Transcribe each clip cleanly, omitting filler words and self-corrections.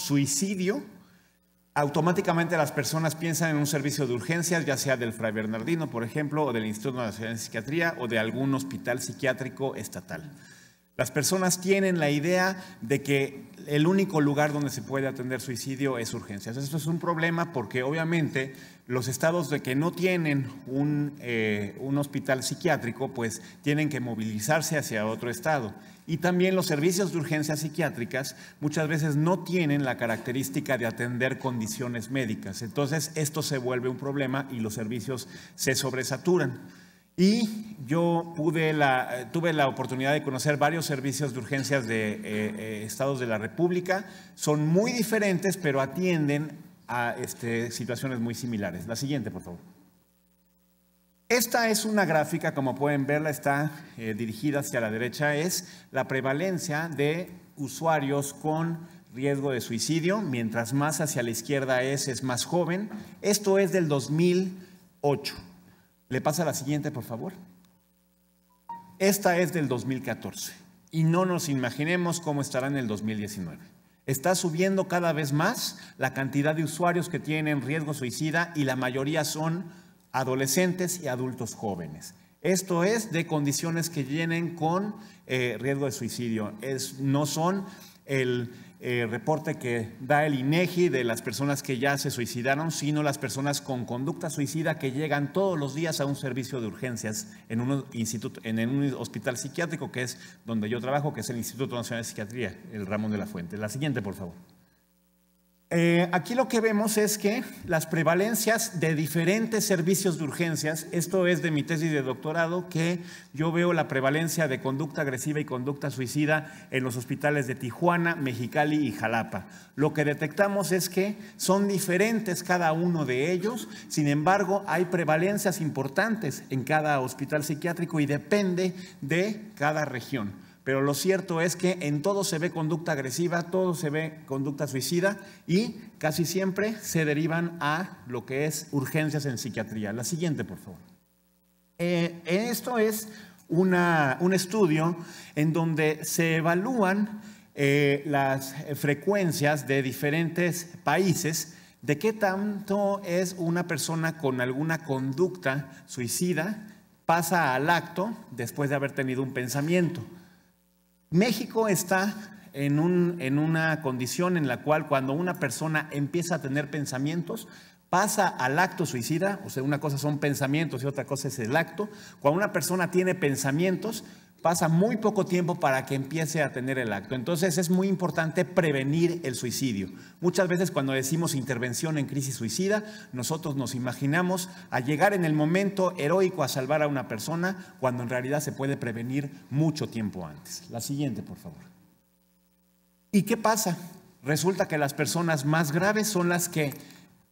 suicidio, automáticamente las personas piensan en un servicio de urgencias, ya sea del Fray Bernardino, por ejemplo, o del Instituto Nacional de Psiquiatría, o de algún hospital psiquiátrico estatal. Las personas tienen la idea de que el único lugar donde se puede atender suicidio es urgencias. Esto es un problema porque obviamente los estados de que no tienen un hospital psiquiátrico, pues tienen que movilizarse hacia otro estado. Y también los servicios de urgencias psiquiátricas muchas veces no tienen la característica de atender condiciones médicas. Entonces esto se vuelve un problema y los servicios se sobresaturan. Y yo tuve la oportunidad de conocer varios servicios de urgencias de estados de la República. Son muy diferentes, pero atienden a situaciones muy similares. La siguiente, por favor. Esta es una gráfica, como pueden verla, está dirigida hacia la derecha. Es la prevalencia de usuarios con riesgo de suicidio. Mientras más hacia la izquierda es más joven. Esto es del 2008. ¿Le pasa la siguiente, por favor? Esta es del 2014 y no nos imaginemos cómo estará en el 2019. Está subiendo cada vez más la cantidad de usuarios que tienen riesgo suicida y la mayoría son adolescentes y adultos jóvenes. Esto es de condiciones que vienen con riesgo de suicidio. No son el reporte que da el INEGI de las personas que ya se suicidaron, sino las personas con conducta suicida que llegan todos los días a un servicio de urgencias en un hospital psiquiátrico, que es donde yo trabajo, que es el Instituto Nacional de Psiquiatría, el Ramón de la Fuente. La siguiente, por favor. Aquí lo que vemos es que las prevalencias de diferentes servicios de urgencias, esto es de mi tesis de doctorado, que yo veo la prevalencia de conducta agresiva y conducta suicida en los hospitales de Tijuana, Mexicali y Jalapa. Lo que detectamos es que son diferentes cada uno de ellos, sin embargo hay prevalencias importantes en cada hospital psiquiátrico y depende de cada región. Pero lo cierto es que en todo se ve conducta agresiva, todo se ve conducta suicida y casi siempre se derivan a lo que es urgencias en psiquiatría. La siguiente, por favor. Esto es un estudio en donde se evalúan las frecuencias de diferentes países de qué tanto es una persona con alguna conducta suicida pasa al acto después de haber tenido un pensamiento. México está en una condición en la cual cuando una persona empieza a tener pensamientos, pasa al acto suicida, o sea, una cosa son pensamientos y otra cosa es el acto. Cuando una persona tiene pensamientos, pasa muy poco tiempo para que empiece a tener el acto. Entonces es muy importante prevenir el suicidio. Muchas veces cuando decimos intervención en crisis suicida, nosotros nos imaginamos a llegar en el momento heroico a salvar a una persona, cuando en realidad se puede prevenir mucho tiempo antes. La siguiente, por favor. ¿Y qué pasa? Resulta que las personas más graves son las que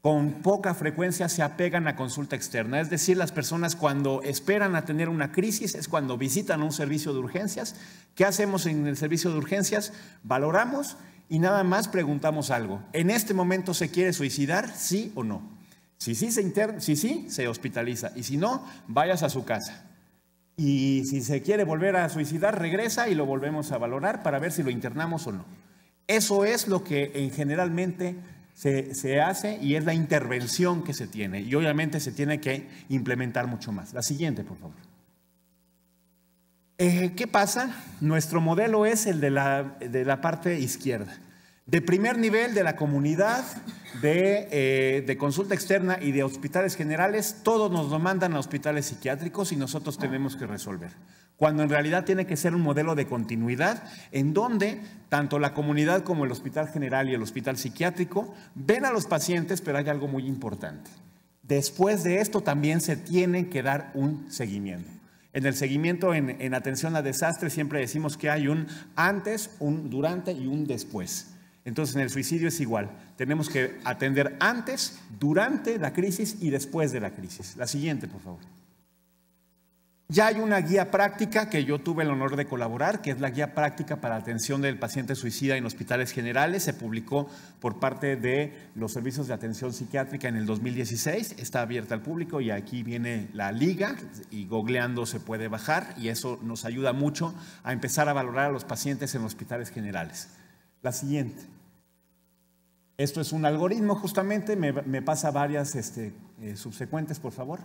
con poca frecuencia se apegan a consulta externa. Es decir, las personas cuando esperan a tener una crisis es cuando visitan un servicio de urgencias. ¿Qué hacemos en el servicio de urgencias? Valoramos y nada más preguntamos algo. ¿En este momento se quiere suicidar? ¿Sí o no? Si sí, se hospitaliza. Y si no, vayas a su casa. Y si se quiere volver a suicidar, regresa y lo volvemos a valorar para ver si lo internamos o no. Eso es lo que generalmente se hace y es la intervención que se tiene. Y obviamente se tiene que implementar mucho más. La siguiente, por favor. ¿Qué pasa? Nuestro modelo es el de la parte izquierda. De primer nivel de la comunidad, de consulta externa y de hospitales generales, todos nos lo mandan a hospitales psiquiátricos y nosotros tenemos que resolver. Cuando en realidad tiene que ser un modelo de continuidad en donde tanto la comunidad como el hospital general y el hospital psiquiátrico ven a los pacientes, pero hay algo muy importante. Después de esto también se tiene que dar un seguimiento. En el seguimiento en atención a desastres siempre decimos que hay un antes, un durante y un después. Entonces en el suicidio es igual. Tenemos que atender antes, durante la crisis y después de la crisis. La siguiente, por favor. Ya hay una guía práctica que yo tuve el honor de colaborar, que es la guía práctica para atención del paciente suicida en hospitales generales. Se publicó por parte de los servicios de atención psiquiátrica en el 2016. Está abierta al público y aquí viene la liga y googleando se puede bajar y eso nos ayuda mucho a empezar a valorar a los pacientes en hospitales generales. La siguiente. Esto es un algoritmo justamente, me pasa varias subsecuentes, por favor.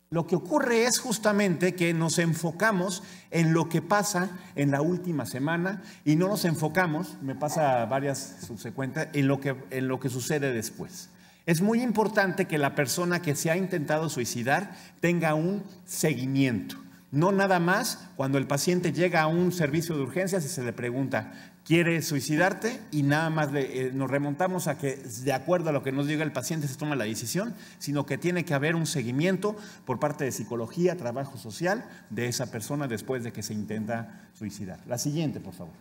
Lo que ocurre es justamente que nos enfocamos en lo que pasa en la última semana y no nos enfocamos, me pasa varias subsecuentes, en lo que sucede después. Es muy importante que la persona que se ha intentado suicidar tenga un seguimiento. No nada más cuando el paciente llega a un servicio de urgencias y se le pregunta, ¿quieres suicidarte? Y nada más nos remontamos a que de acuerdo a lo que nos diga el paciente se toma la decisión, sino que tiene que haber un seguimiento por parte de psicología, trabajo social de esa persona después de que se intenta suicidar. La siguiente, por favor.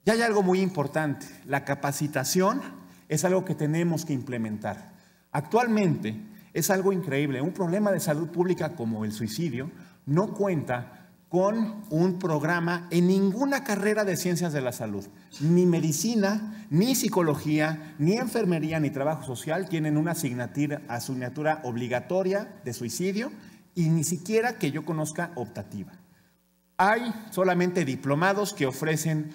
Y hay algo muy importante, la capacitación es algo que tenemos que implementar. Actualmente es algo increíble, un problema de salud pública como el suicidio no cuenta con un programa en ninguna carrera de ciencias de la salud. Ni medicina, ni psicología, ni enfermería, ni trabajo social tienen una asignatura obligatoria de suicidio y ni siquiera que yo conozca optativa. Hay solamente diplomados que ofrecen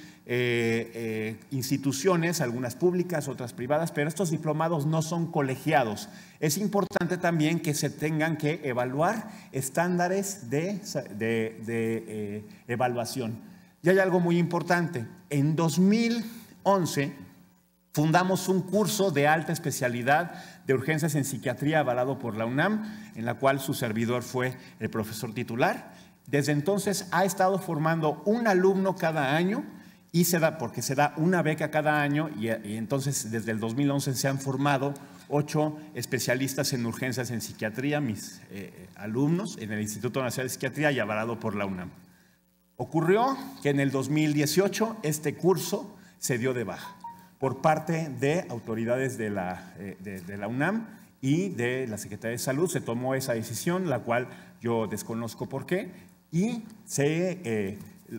instituciones, algunas públicas, otras privadas, pero estos diplomados no son colegiados. Es importante también que se tengan que evaluar estándares de evaluación. Y hay algo muy importante. En 2011 fundamos un curso de alta especialidad de urgencias en psiquiatría avalado por la UNAM, en la cual su servidor fue el profesor titular. Desde entonces ha estado formando un alumno cada año y porque se da una beca cada año y entonces desde el 2011 se han formado 8 especialistas en urgencias en psiquiatría, mis alumnos en el Instituto Nacional de Psiquiatría y avalado por la UNAM. Ocurrió que en el 2018 este curso se dio de baja por parte de autoridades de la UNAM y de la Secretaría de Salud. Se tomó esa decisión, la cual yo desconozco por qué. Y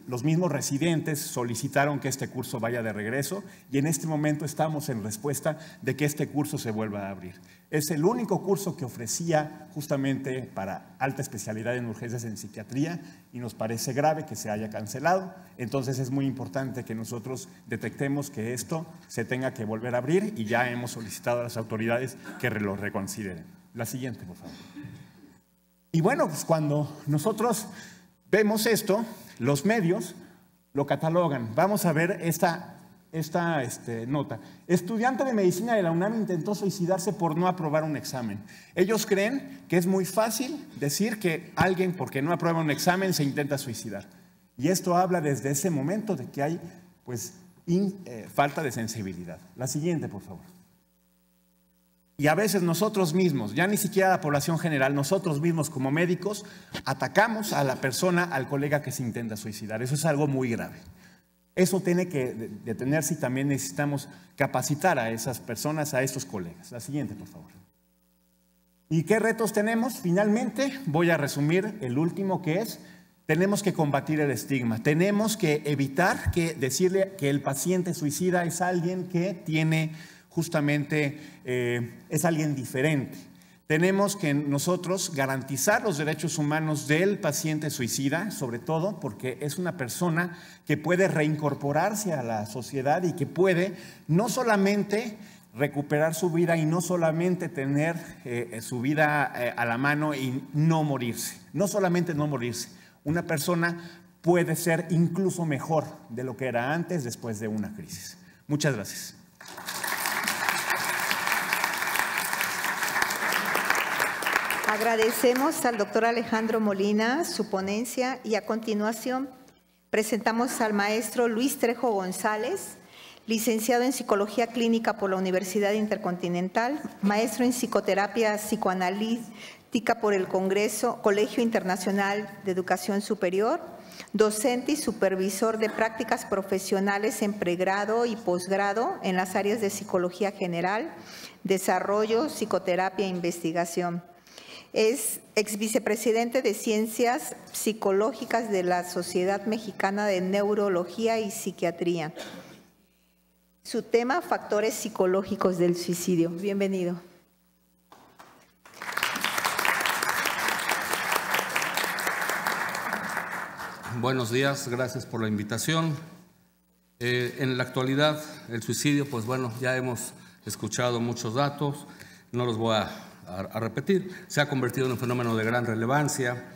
los mismos residentes solicitaron que este curso vaya de regreso y en este momento estamos en respuesta de que este curso se vuelva a abrir. Es el único curso que ofrecía justamente para alta especialidad en urgencias en psiquiatría y nos parece grave que se haya cancelado. Entonces es muy importante que nosotros detectemos que esto se tenga que volver a abrir y ya hemos solicitado a las autoridades que lo reconsideren. La siguiente, por favor. Y bueno, pues cuando nosotros vemos esto, los medios lo catalogan. Vamos a ver esta nota. Estudiante de medicina de la UNAM intentó suicidarse por no aprobar un examen. Ellos creen que es muy fácil decir que alguien porque no aprueba un examen se intenta suicidar. Y esto habla desde ese momento de que hay falta de sensibilidad. La siguiente, por favor. Y a veces nosotros mismos, ya ni siquiera la población general, nosotros mismos como médicos, atacamos a la persona, al colega que se intenta suicidar. Eso es algo muy grave. Eso tiene que detenerse y también necesitamos capacitar a esas personas, a estos colegas. La siguiente, por favor. ¿Y qué retos tenemos? Finalmente, voy a resumir el último, que es, tenemos que combatir el estigma. Tenemos que evitar decirle que el paciente suicida es alguien que tiene justamente es alguien diferente. Tenemos que nosotros garantizar los derechos humanos del paciente suicida, sobre todo porque es una persona que puede reincorporarse a la sociedad y que puede no solamente recuperar su vida y no solamente tener su vida a la mano y no morirse. No solamente no morirse. Una persona puede ser incluso mejor de lo que era antes después de una crisis. Muchas gracias. Agradecemos al doctor Alejandro Molina su ponencia y a continuación presentamos al maestro Luis Trejo González, licenciado en Psicología Clínica por la Universidad Intercontinental, maestro en Psicoterapia Psicoanalítica por el Colegio Internacional de Educación Superior, docente y supervisor de prácticas profesionales en pregrado y posgrado en las áreas de Psicología General, Desarrollo, Psicoterapia e Investigación. Es exvicepresidente de Ciencias Psicológicas de la Sociedad Mexicana de Neurología y Psiquiatría. Su tema, factores psicológicos del suicidio. Bienvenido. Buenos días, gracias por la invitación. En la actualidad, el suicidio, pues bueno, ya hemos escuchado muchos datos, no los voy a repetir. Se ha convertido en un fenómeno de gran relevancia.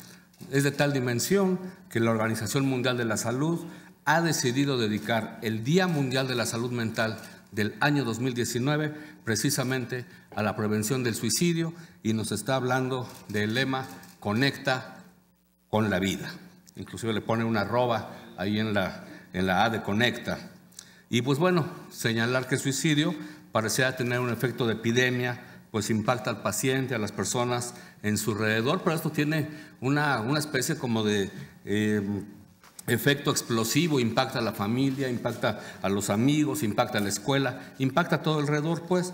Es de tal dimensión que la Organización Mundial de la Salud ha decidido dedicar el Día Mundial de la Salud Mental del año 2019 precisamente a la prevención del suicidio, y nos está hablando del lema "Conecta con la vida". Inclusive le pone una arroba ahí en la A de Conecta. Y pues bueno, señalar que el suicidio pareciera tener un efecto de epidemia, pues impacta al paciente, a las personas en su alrededor, pero esto tiene una especie como de efecto explosivo, impacta a la familia, impacta a los amigos, impacta a la escuela, impacta a todo alrededor, pues.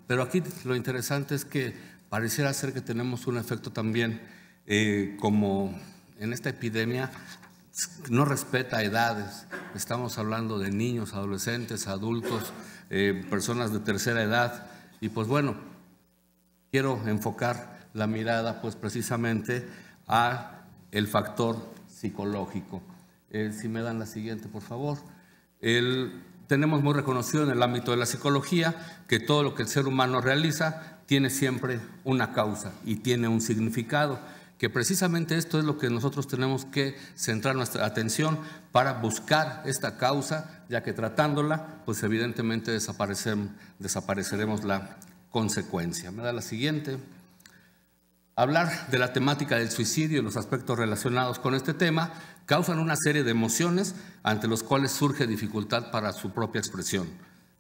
Pero aquí lo interesante es que pareciera ser que tenemos un efecto también como en esta epidemia, no respeta edades. Estamos hablando de niños, adolescentes, adultos, personas de tercera edad. Y pues bueno, quiero enfocar la mirada pues precisamente a el factor psicológico. Si me dan la siguiente, por favor. Tenemos muy reconocido en el ámbito de la psicología que todo lo que el ser humano realiza tiene siempre una causa y tiene un significado, que precisamente esto es lo que nosotros tenemos que centrar nuestra atención para buscar esta causa, ya que tratándola, pues evidentemente desapareceremos la consecuencia. ¿Me da la siguiente? Hablar de la temática del suicidio y los aspectos relacionados con este tema causan una serie de emociones ante los cuales surge dificultad para su propia expresión.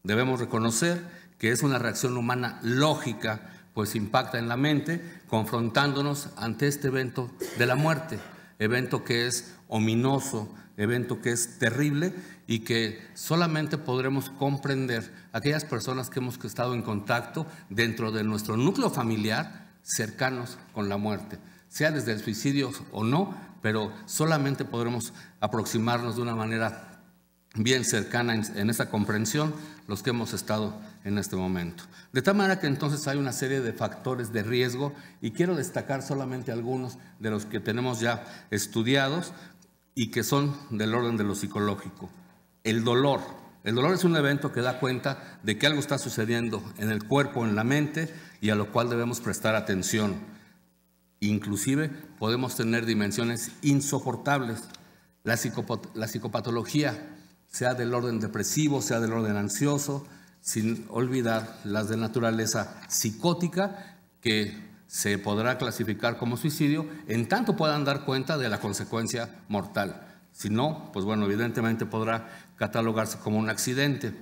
Debemos reconocer que es una reacción humana lógica, pues impacta en la mente, confrontándonos ante este evento de la muerte, evento que es ominoso, evento que es terrible y que solamente podremos comprender aquellas personas que hemos estado en contacto dentro de nuestro núcleo familiar cercanos con la muerte, sea desde el suicidio o no, pero solamente podremos aproximarnos de una manera bien cercana en esa comprensión los que hemos estado en este momento. De tal manera que entonces hay una serie de factores de riesgo y quiero destacar solamente algunos de los que tenemos ya estudiados y que son del orden de lo psicológico. El dolor. El dolor es un evento que da cuenta de que algo está sucediendo en el cuerpo, en la mente, y a lo cual debemos prestar atención. Inclusive podemos tener dimensiones insoportables. La psicopatología, sea del orden depresivo, sea del orden ansioso, sin olvidar las de naturaleza psicótica, que se podrá clasificar como suicidio, en tanto puedan dar cuenta de la consecuencia mortal. Si no, pues bueno, evidentemente podrá catalogarse como un accidente.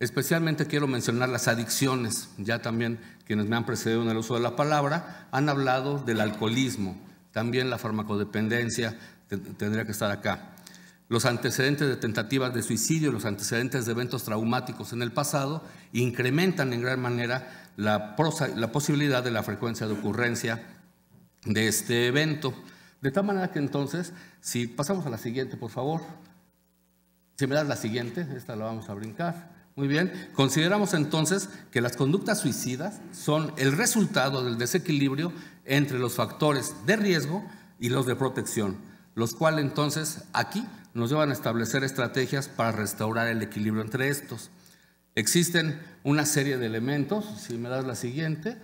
Especialmente quiero mencionar las adicciones. Ya también quienes me han precedido en el uso de la palabra han hablado del alcoholismo. También la farmacodependencia tendría que estar acá. Los antecedentes de tentativas de suicidio, los antecedentes de eventos traumáticos en el pasado incrementan en gran manera la posibilidad de la frecuencia de ocurrencia de este evento. De tal manera que entonces, si pasamos a la siguiente, por favor. Si me das la siguiente, esta la vamos a brincar. Muy bien. Consideramos entonces que las conductas suicidas son el resultado del desequilibrio entre los factores de riesgo y los de protección, los cuales entonces aquí nos llevan a establecer estrategias para restaurar el equilibrio entre estos. Existen una serie de elementos, si me das la siguiente,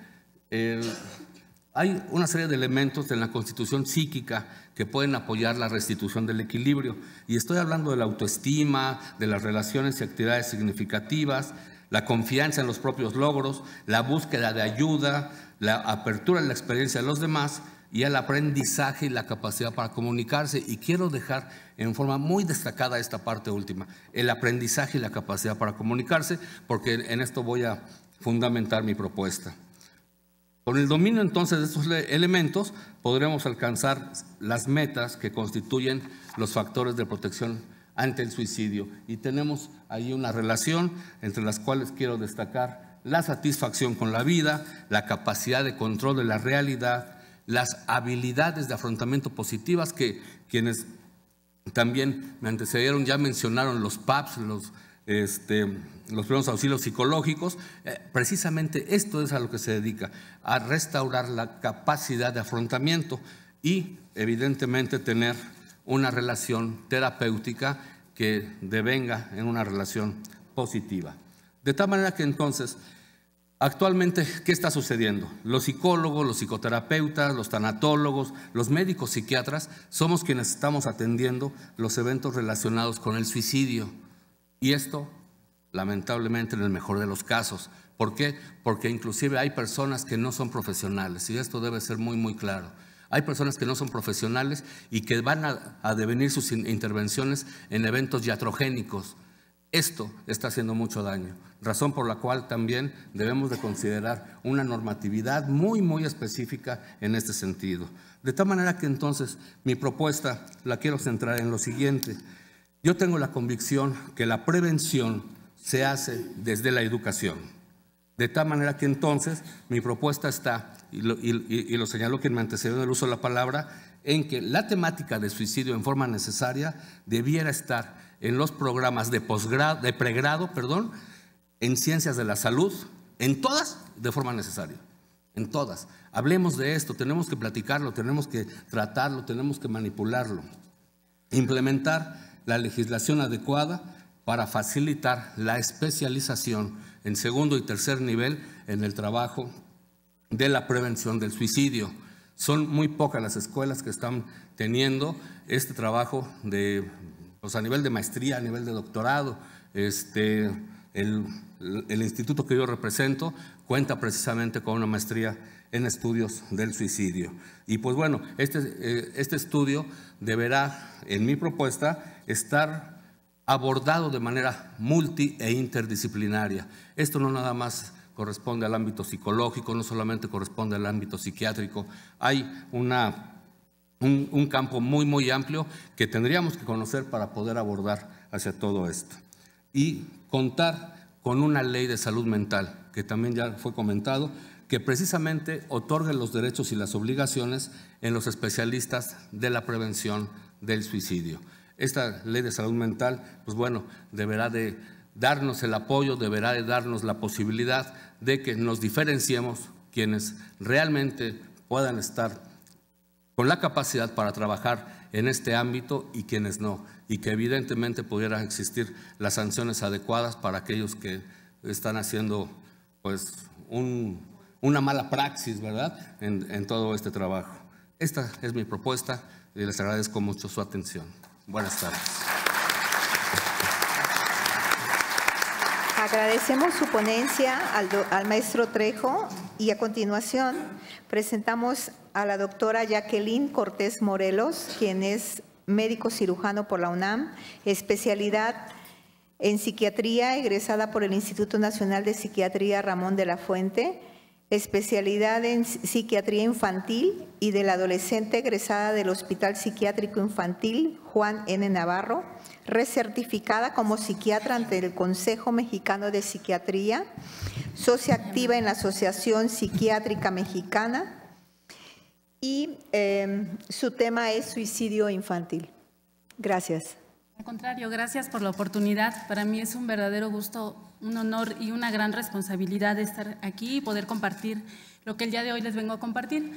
hay una serie de elementos en la constitución psíquica que pueden apoyar la restitución del equilibrio. Y estoy hablando de la autoestima, de las relaciones y actividades significativas, la confianza en los propios logros, la búsqueda de ayuda, la apertura en la experiencia de los demás y el aprendizaje y la capacidad para comunicarse. Y quiero dejar en forma muy destacada esta parte última, el aprendizaje y la capacidad para comunicarse, porque en esto voy a fundamentar mi propuesta. Con el dominio entonces de estos elementos podremos alcanzar las metas que constituyen los factores de protección ante el suicidio. Y tenemos ahí una relación entre las cuales quiero destacar la satisfacción con la vida, la capacidad de control de la realidad, las habilidades de afrontamiento positivas que quienes también me antecedieron ya mencionaron los PAPs, los primeros auxilios psicológicos. Precisamente esto es a lo que se dedica, a restaurar la capacidad de afrontamiento y evidentemente tener una relación terapéutica que devenga en una relación positiva. De tal manera que entonces, actualmente, ¿qué está sucediendo? Los psicólogos, los psicoterapeutas, los tanatólogos, los médicos psiquiatras, somos quienes estamos atendiendo los eventos relacionados con el suicidio. Y esto, lamentablemente, en el mejor de los casos. ¿Por qué? Porque inclusive hay personas que no son profesionales, y esto debe ser muy, muy claro. Hay personas que no son profesionales y que van a devenir sus intervenciones en eventos iatrogénicos. Esto está haciendo mucho daño, razón por la cual también debemos de considerar una normatividad muy, muy específica en este sentido. De tal manera que entonces mi propuesta la quiero centrar en lo siguiente. Yo tengo la convicción que la prevención se hace desde la educación. De tal manera que entonces mi propuesta está, y lo señaló quien me antecedió en el uso de la palabra, en que la temática de suicidio en forma necesaria debiera estar en los programas de posgrado, de pregrado, en ciencias de la salud, en todas de forma necesaria, en todas. Hablemos de esto, tenemos que platicarlo, tenemos que tratarlo, tenemos que manipularlo. Implementar la legislación adecuada para facilitar la especialización en segundo y tercer nivel en el trabajo de la prevención del suicidio. Son muy pocas las escuelas que están teniendo este trabajo a nivel de maestría, a nivel de doctorado. El instituto que yo represento cuenta precisamente con una maestría en estudios del suicidio. Y pues bueno, este estudio deberá, en mi propuesta, estar abordado de manera multi e interdisciplinaria. Esto no nada más corresponde al ámbito psicológico, no solamente corresponde al ámbito psiquiátrico. Hay un campo muy, muy amplio que tendríamos que conocer para poder abordar hacia todo esto. Y contar con una ley de salud mental, que también ya fue comentado, que precisamente otorgue los derechos y las obligaciones en los especialistas de la prevención del suicidio. Esta ley de salud mental, pues bueno, deberá de darnos el apoyo, deberá de darnos la posibilidad de que nos diferenciemos quienes realmente puedan estar con la capacidad para trabajar en este ámbito y quienes no, y que evidentemente pudieran existir las sanciones adecuadas para aquellos que están haciendo pues una mala praxis, ¿verdad?, en todo este trabajo. Esta es mi propuesta y les agradezco mucho su atención. Buenas tardes. Agradecemos su ponencia al maestro Trejo y a continuación presentamos a la doctora Jacqueline Cortés Morelos, quien es médico cirujano por la UNAM, especialidad en psiquiatría, egresada por el Instituto Nacional de Psiquiatría Ramón de la Fuente, especialidad en psiquiatría infantil y del adolescente, egresada del Hospital Psiquiátrico Infantil Juan N. Navarro, recertificada como psiquiatra ante el Consejo Mexicano de Psiquiatría, socia activa en la Asociación Psiquiátrica Mexicana y su tema es suicidio infantil. Gracias. Al contrario, gracias por la oportunidad. Para mí es un verdadero gusto, un honor y una gran responsabilidad de estar aquí y poder compartir lo que el día de hoy les vengo a compartir.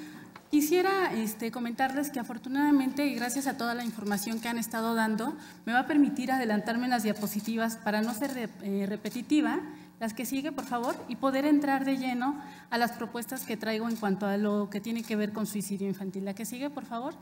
Quisiera comentarles que afortunadamente y gracias a toda la información que han estado dando, me va a permitir adelantarme en las diapositivas para no ser repetitiva, las que sigue por favor, y poder entrar de lleno a las propuestas que traigo en cuanto a lo que tiene que ver con suicidio infantil. La que sigue por favor.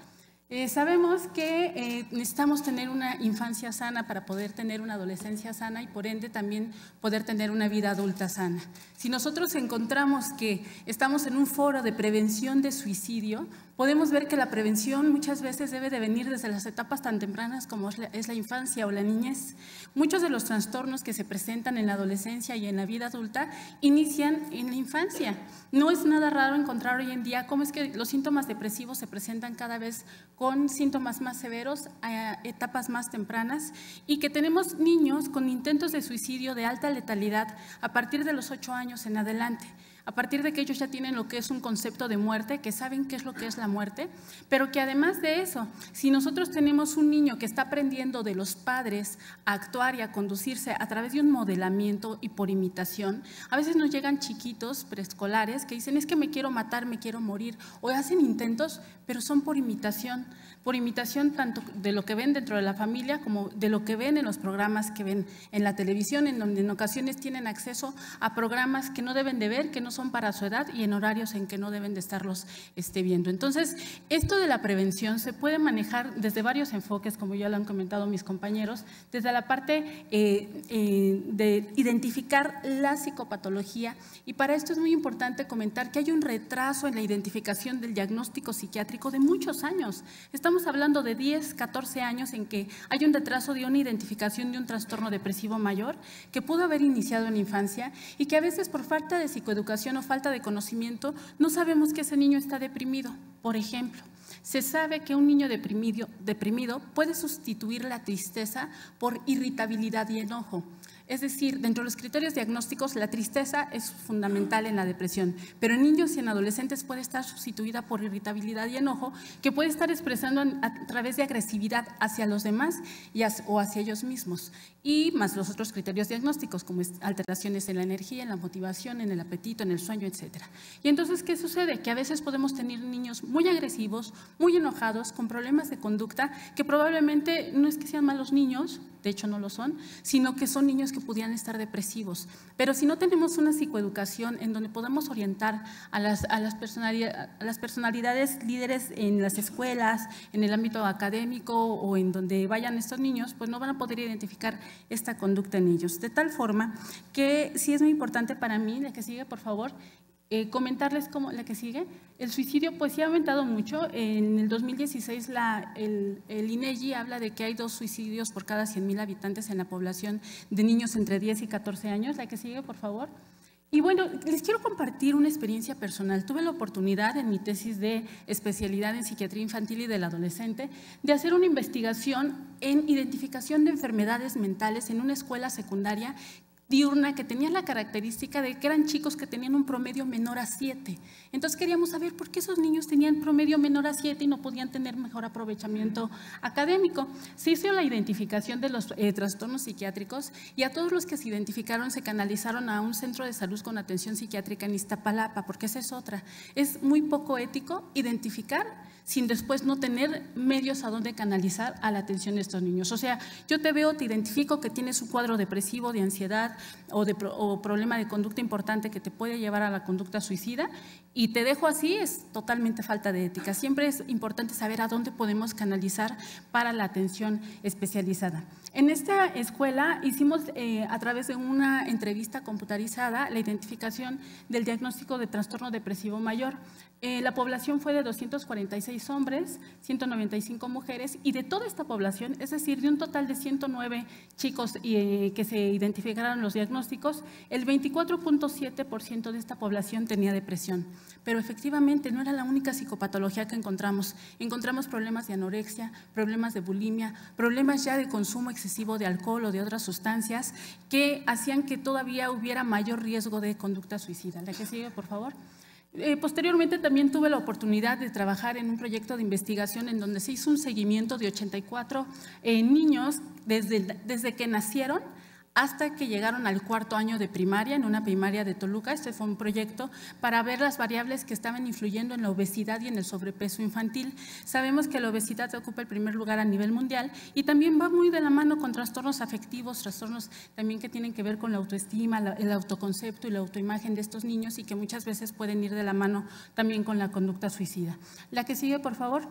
Sabemos que necesitamos tener una infancia sana para poder tener una adolescencia sana y por ende también poder tener una vida adulta sana. Si nosotros encontramos que estamos en un foro de prevención de suicidio, podemos ver que la prevención muchas veces debe de venir desde las etapas tan tempranas como es la infancia o la niñez. Muchos de los trastornos que se presentan en la adolescencia y en la vida adulta inician en la infancia. No es nada raro encontrar hoy en día cómo es que los síntomas depresivos se presentan cada vez con síntomas más severos a etapas más tempranas y que tenemos niños con intentos de suicidio de alta letalidad a partir de los 8 años en adelante. a partir de que ellos ya tienen lo que es un concepto de muerte, que saben qué es lo que es la muerte, pero que además de eso, si nosotros tenemos un niño que está aprendiendo de los padres a actuar y a conducirse a través de un modelamiento y por imitación, a veces nos llegan chiquitos preescolares que dicen, es que me quiero matar, me quiero morir, o hacen intentos, pero son por imitación tanto de lo que ven dentro de la familia como de lo que ven en los programas que ven en la televisión, en donde en ocasiones tienen acceso a programas que no deben de ver, que no son para su edad y en horarios en que no deben de estarlos viendo. Entonces, esto de la prevención se puede manejar desde varios enfoques, como ya lo han comentado mis compañeros, desde la parte de identificar la psicopatología, y para esto es muy importante comentar que hay un retraso en la identificación del diagnóstico psiquiátrico de muchos años. Estamos hablando de 10, 14 años en que hay un retraso de una identificación de un trastorno depresivo mayor que pudo haber iniciado en la infancia y que a veces por falta de psicoeducación o falta de conocimiento no sabemos que ese niño está deprimido. Por ejemplo, se sabe que un niño deprimido puede sustituir la tristeza por irritabilidad y enojo. Es decir, dentro de los criterios diagnósticos, la tristeza es fundamental en la depresión, pero en niños y en adolescentes puede estar sustituida por irritabilidad y enojo, que puede estar expresando a través de agresividad hacia los demás o hacia ellos mismos, y más los otros criterios diagnósticos, como alteraciones en la energía, en la motivación, en el apetito, en el sueño, etc. Y entonces, ¿qué sucede? Que a veces podemos tener niños muy agresivos, muy enojados, con problemas de conducta, que probablemente no es que sean malos niños, de hecho no lo son, sino que son niños que pudieran estar depresivos. Pero si no tenemos una psicoeducación en donde podamos orientar a las personalidades líderes en las escuelas, en el ámbito académico o en donde vayan estos niños, pues no van a poder identificar esta conducta en ellos. De tal forma que sí es muy importante para mí, la que sigue, por favor, comentarles cómo la que sigue. El suicidio pues sí ha aumentado mucho. En el 2016 el INEGI habla de que hay 2 suicidios por cada 100,000 habitantes en la población de niños entre 10 y 14 años. La que sigue, por favor. Y bueno, les quiero compartir una experiencia personal. Tuve la oportunidad en mi tesis de especialidad en psiquiatría infantil y del adolescente de hacer una investigación en identificación de enfermedades mentales en una escuela secundaria diurna que tenía la característica de que eran chicos que tenían un promedio menor a 7. Entonces queríamos saber por qué esos niños tenían promedio menor a 7 y no podían tener mejor aprovechamiento académico. Se hizo la identificación de los trastornos psiquiátricos y a todos los que se identificaron se canalizaron a un centro de salud con atención psiquiátrica en Iztapalapa, porque esa es otra. Es muy poco ético identificar sin después no tener medios a donde canalizar a la atención de estos niños. O sea, yo te veo, te identifico que tienes un cuadro depresivo, de ansiedad o problema de conducta importante que te puede llevar a la conducta suicida y te dejo así, es totalmente falta de ética. Siempre es importante saber a dónde podemos canalizar para la atención especializada. En esta escuela hicimos a través de una entrevista computarizada la identificación del diagnóstico de trastorno depresivo mayor. La población fue de 246 hombres, 195 mujeres, y de toda esta población, es decir, de un total de 109 chicos que se identificaron los diagnósticos, el 24.7% de esta población tenía depresión. Pero efectivamente no era la única psicopatología que encontramos. Encontramos problemas de anorexia, problemas de bulimia, problemas ya de consumo excesivo de alcohol o de otras sustancias que hacían que todavía hubiera mayor riesgo de conducta suicida. La que sigue, por favor. Posteriormente también tuve la oportunidad de trabajar en un proyecto de investigación en donde se hizo un seguimiento de 84 niños desde que nacieron hasta que llegaron al 4º año de primaria, en una primaria de Toluca. Este fue un proyecto para ver las variables que estaban influyendo en la obesidad y en el sobrepeso infantil. Sabemos que la obesidad ocupa el primer lugar a nivel mundial y también va muy de la mano con trastornos afectivos, trastornos también que tienen que ver con la autoestima, el autoconcepto y la autoimagen de estos niños y que muchas veces pueden ir de la mano también con la conducta suicida. La que sigue, por favor.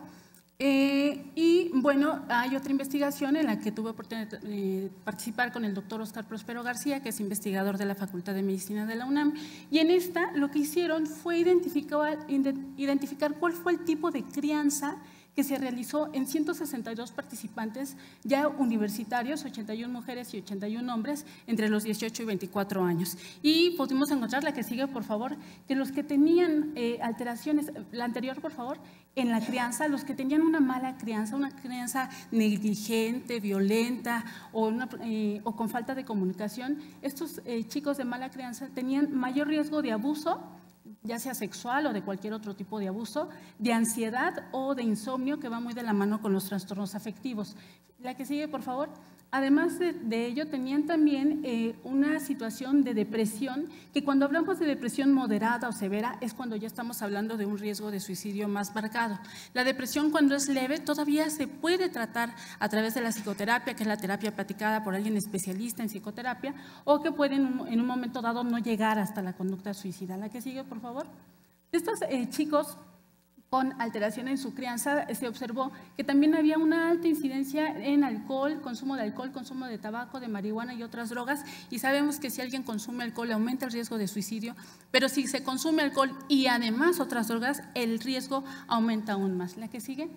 Y bueno, hay otra investigación en la que tuve oportunidad de participar con el doctor Óscar Próspero García, que es investigador de la Facultad de Medicina de la UNAM, y en esta lo que hicieron fue identificar cuál fue el tipo de crianza que se realizó en 162 participantes ya universitarios, 81 mujeres y 81 hombres, entre los 18 y 24 años. Y pudimos encontrar, la que sigue, por favor, que los que tenían alteraciones, la anterior, por favor, en la crianza, los que tenían una mala crianza, una crianza negligente, violenta o con falta de comunicación, estos chicos de mala crianza tenían mayor riesgo de abuso ya sea sexual o de cualquier otro tipo de abuso, de ansiedad o de insomnio, que va muy de la mano con los trastornos afectivos. La que sigue, por favor. Además de ello, tenían también una situación de depresión, que cuando hablamos de depresión moderada o severa es cuando ya estamos hablando de un riesgo de suicidio más marcado. La depresión, cuando es leve, todavía se puede tratar a través de la psicoterapia, que es la terapia platicada por alguien especialista en psicoterapia, o que puede en un momento dado no llegar hasta la conducta suicida. La que sigue, por favor. Estos chicos con alteración en su crianza, se observó que también había una alta incidencia en alcohol, consumo de tabaco, de marihuana y otras drogas, y sabemos que si alguien consume alcohol aumenta el riesgo de suicidio, pero si se consume alcohol y además otras drogas, el riesgo aumenta aún más. La que sigue.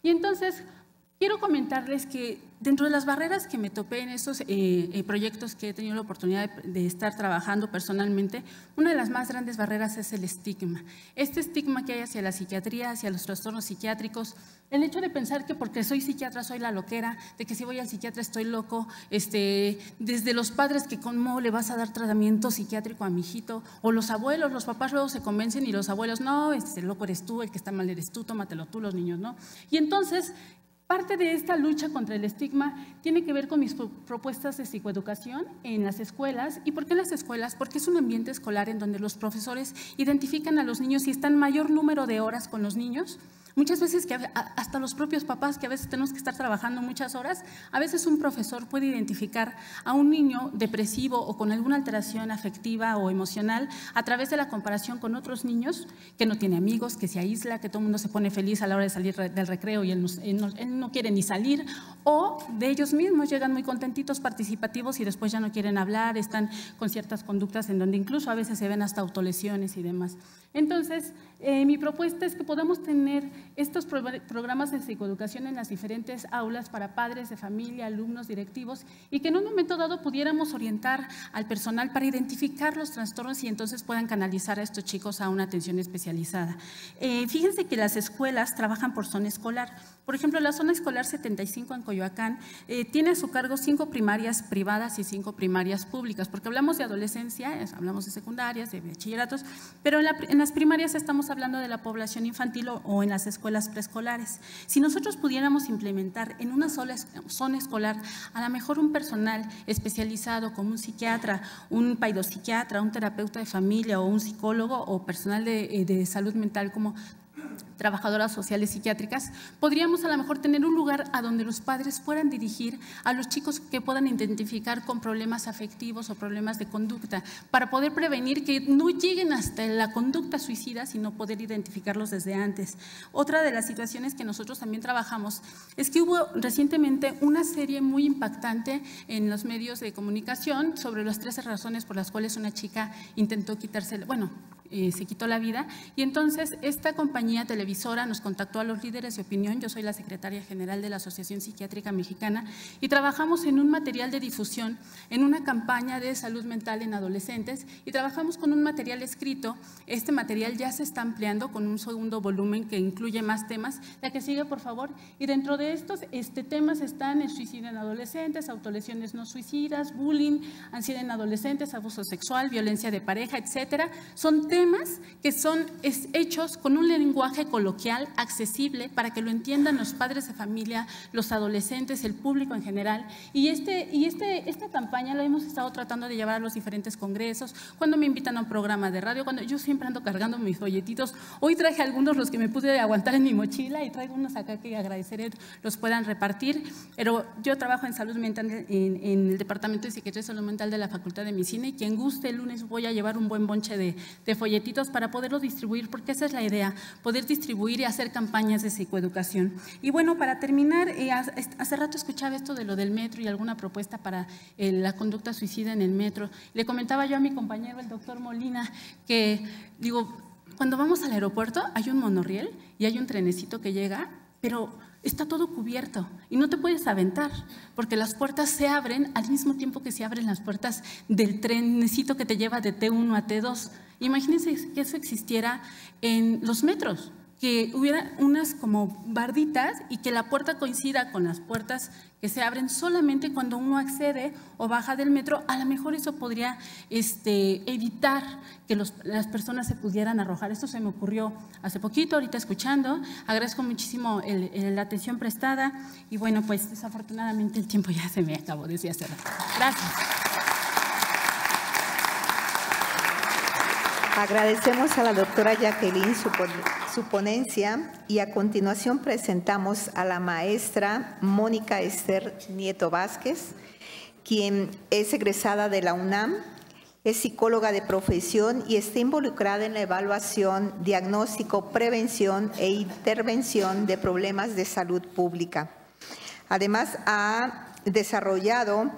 Y entonces, quiero comentarles que dentro de las barreras que me topé en estos proyectos que he tenido la oportunidad de estar trabajando personalmente, una de las más grandes barreras es el estigma. Este estigma que hay hacia la psiquiatría, hacia los trastornos psiquiátricos, el hecho de pensar que porque soy psiquiatra soy la loquera, de que si voy al psiquiatra estoy loco, desde los padres que cómo le vas a dar tratamiento psiquiátrico a mi hijito, o los abuelos, los papás luego se convencen y los abuelos, no, el loco eres tú, el que está mal eres tú, tómatelo tú, los niños, ¿no? Y entonces, parte de esta lucha contra el estigma tiene que ver con mis propuestas de psicoeducación en las escuelas. ¿Y por qué en las escuelas? Porque es un ambiente escolar en donde los profesores identifican a los niños y están mayor número de horas con los niños. Muchas veces que hasta los propios papás, que a veces tenemos que estar trabajando muchas horas, a veces un profesor puede identificar a un niño depresivo o con alguna alteración afectiva o emocional a través de la comparación con otros niños, que no tiene amigos, que se aísla, que todo el mundo se pone feliz a la hora de salir del recreo y él no quiere ni salir, o de ellos mismos llegan muy contentitos, participativos y después ya no quieren hablar, están con ciertas conductas en donde incluso a veces se ven hasta autolesiones y demás. Entonces, mi propuesta es que podamos tener estos programas de psicoeducación en las diferentes aulas para padres de familia, alumnos, directivos, y que en un momento dado pudiéramos orientar al personal para identificar los trastornos y entonces puedan canalizar a estos chicos a una atención especializada. Fíjense que las escuelas trabajan por zona escolar. Por ejemplo, la zona escolar 75 en Coyoacán tiene a su cargo 5 primarias privadas y 5 primarias públicas, porque hablamos de adolescencia, hablamos de secundarias, de bachilleratos, pero en las primarias estamos hablando de la población infantil o en las escuelas preescolares. Si nosotros pudiéramos implementar en una sola zona escolar a lo mejor un personal especializado como un psiquiatra, un paidopsiquiatra, un terapeuta de familia o un psicólogo o personal de salud mental como trabajadoras sociales psiquiátricas, podríamos a lo mejor tener un lugar a donde los padres puedan dirigir a los chicos que puedan identificar con problemas afectivos o problemas de conducta, para poder prevenir que no lleguen hasta la conducta suicida, sino poder identificarlos desde antes. Otra de las situaciones que nosotros también trabajamos es que hubo recientemente una serie muy impactante en los medios de comunicación sobre las 13 razones por las cuales una chica intentó quitarse, se quitó la vida, y entonces esta compañía televisora nos contactó a los líderes de opinión. Yo soy la secretaria general de la Asociación Psiquiátrica Mexicana y trabajamos en un material de difusión, en una campaña de salud mental en adolescentes, y trabajamos con un material escrito. Este material ya se está ampliando con un segundo volumen que incluye más temas. La que sigue, por favor. Y dentro de estos temas están el suicidio en adolescentes, autolesiones no suicidas, bullying, ansiedad en adolescentes, abuso sexual, violencia de pareja, etcétera. Son temas que son hechos con un lenguaje coloquial, accesible, para que lo entiendan los padres de familia, los adolescentes, el público en general. Y esta campaña la hemos estado tratando de llevar a los diferentes congresos, cuando me invitan a un programa de radio, cuando yo siempre ando cargando mis folletitos. Hoy traje algunos, los que me pude aguantar en mi mochila, y traigo unos acá que agradeceré los puedan repartir. Pero yo trabajo en salud mental en el Departamento de Psiquiatría y Salud Mental de la Facultad de Medicina, y quien guste el lunes voy a llevar un buen bonche de folletitos para poderlo distribuir, porque esa es la idea, poder distribuir y hacer campañas de psicoeducación. Y bueno, para terminar, hace rato escuchaba esto de lo del metro y alguna propuesta para la conducta suicida en el metro. Le comentaba yo a mi compañero, el doctor Molina, que cuando vamos al aeropuerto hay un monorriel y hay un trenecito que llega, pero está todo cubierto y no te puedes aventar, porque las puertas se abren al mismo tiempo que se abren las puertas del trenecito que te lleva de T1 a T2. Imagínense que eso existiera en los metros, que hubiera unas como barditas y que la puerta coincida con las puertas que se abren solamente cuando uno accede o baja del metro. A lo mejor eso podría evitar que las personas se pudieran arrojar. Esto se me ocurrió hace poquito, ahorita escuchando. Agradezco muchísimo la atención prestada y bueno, pues desafortunadamente el tiempo ya se me acabó desde hace rato. Gracias. Agradecemos a la doctora Jacqueline su ponencia y a continuación presentamos a la maestra Mónica Esther Nieto Vázquez, quien es egresada de la UNAM, es psicóloga de profesión y está involucrada en la evaluación, diagnóstico, prevención e intervención de problemas de salud pública. Además, ha desarrollado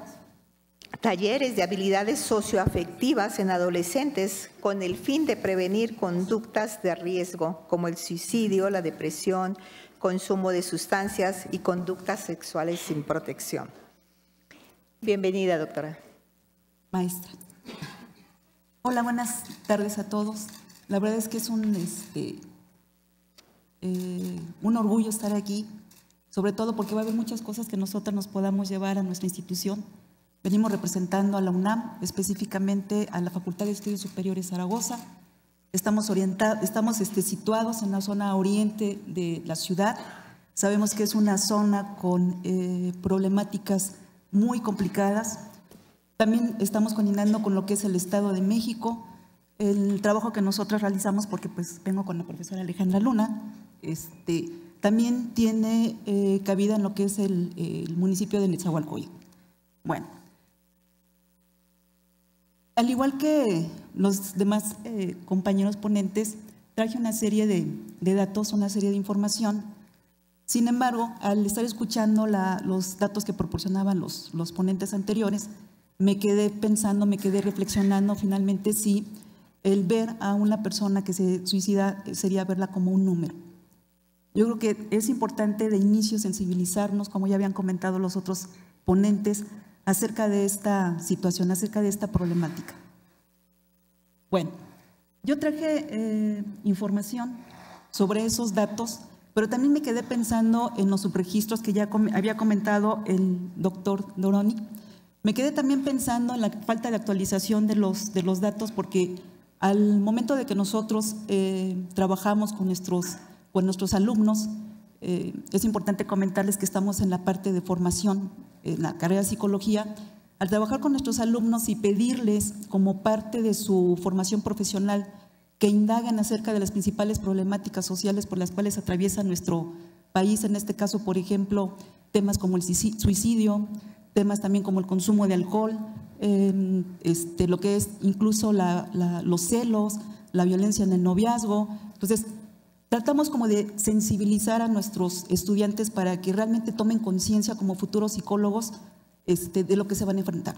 talleres de habilidades socioafectivas en adolescentes con el fin de prevenir conductas de riesgo como el suicidio, la depresión, consumo de sustancias y conductas sexuales sin protección. Bienvenida, doctora. Maestra. Hola, buenas tardes a todos. La verdad es que es un orgullo estar aquí, sobre todo porque va a haber muchas cosas que nosotros nos podamos llevar a nuestra institución. Venimos representando a la UNAM, específicamente a la Facultad de Estudios Superiores Zaragoza. Estamos situados en la zona oriente de la ciudad. Sabemos que es una zona con problemáticas muy complicadas. También estamos coordinando con lo que es el Estado de México. El trabajo que nosotros realizamos, porque pues vengo con la profesora Alejandra Luna, también tiene cabida en lo que es el municipio de Nezahualcóyotl. Bueno, al igual que los demás compañeros ponentes, traje una serie de datos, una serie de información. Sin embargo, al estar escuchando los datos que proporcionaban los ponentes anteriores, me quedé pensando, me quedé reflexionando finalmente si el ver a una persona que se suicida sería verla como un número. Yo creo que es importante de inicio sensibilizarnos, como ya habían comentado los otros ponentes, acerca de esta situación, acerca de esta problemática. Bueno, yo traje información sobre esos datos, pero también me quedé pensando en los subregistros que ya había comentado el doctor Doroni. Me quedé también pensando en la falta de actualización de los datos, porque al momento de que nosotros trabajamos con nuestros alumnos, es importante comentarles que estamos en la parte de formación, en la carrera de psicología. Al trabajar con nuestros alumnos y pedirles como parte de su formación profesional que indaguen acerca de las principales problemáticas sociales por las cuales atraviesa nuestro país, en este caso, por ejemplo, temas como el suicidio, temas también como el consumo de alcohol, lo que es incluso los celos, la violencia en el noviazgo. Entonces, tratamos como de sensibilizar a nuestros estudiantes para que realmente tomen conciencia como futuros psicólogos de lo que se van a enfrentar.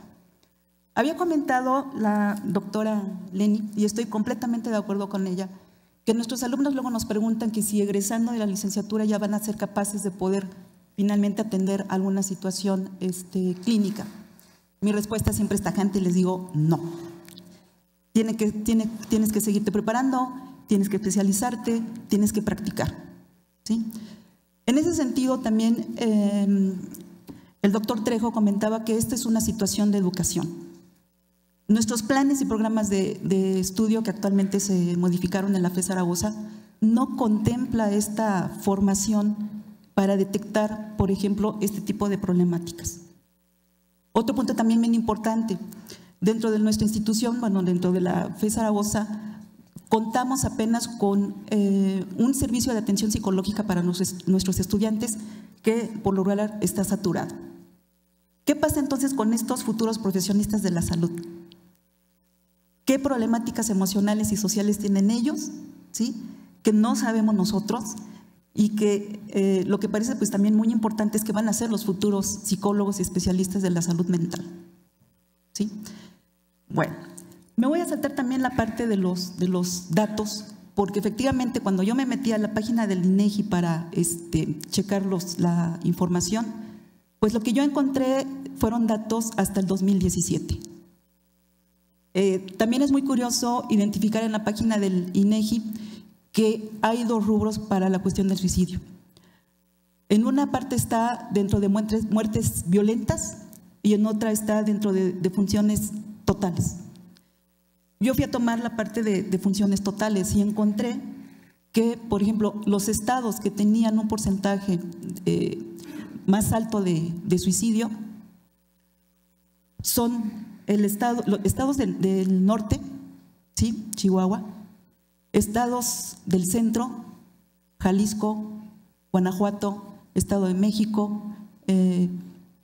Había comentado la doctora Leni, y estoy completamente de acuerdo con ella, que nuestros alumnos luego nos preguntan que si egresando de la licenciatura ya van a ser capaces de poder finalmente atender alguna situación clínica. Mi respuesta siempre es tajante y les digo no. Tienes que seguirte preparando, tienes que especializarte, tienes que practicar, ¿sí? En ese sentido también el doctor Trejo comentaba que esta es una situación de educación. Nuestros planes y programas de estudio que actualmente se modificaron en la FE Zaragoza no contempla esta formación para detectar, por ejemplo, este tipo de problemáticas. Otro punto también bien importante, dentro de nuestra institución, bueno, dentro de la FE Zaragoza, contamos apenas con un servicio de atención psicológica para nuestros estudiantes que por lo regular está saturado. ¿Qué pasa entonces con estos futuros profesionistas de la salud? ¿Qué problemáticas emocionales y sociales tienen ellos? ¿Sí? Que no sabemos nosotros y que lo que parece pues también muy importante es que van a ser los futuros psicólogos y especialistas de la salud mental. ¿Sí? Bueno, me voy a saltar también la parte de los datos, porque efectivamente cuando yo me metí a la página del INEGI para checar la información, pues lo que yo encontré fueron datos hasta el 2017. También es muy curioso identificar en la página del INEGI que hay dos rubros para la cuestión del suicidio. En una parte está dentro de muertes violentas y en otra está dentro de funciones totales. Yo fui a tomar la parte de funciones totales y encontré que, por ejemplo, los estados que tenían un porcentaje más alto de suicidio son los estados del norte, ¿sí? Chihuahua, estados del centro, Jalisco, Guanajuato, Estado de México,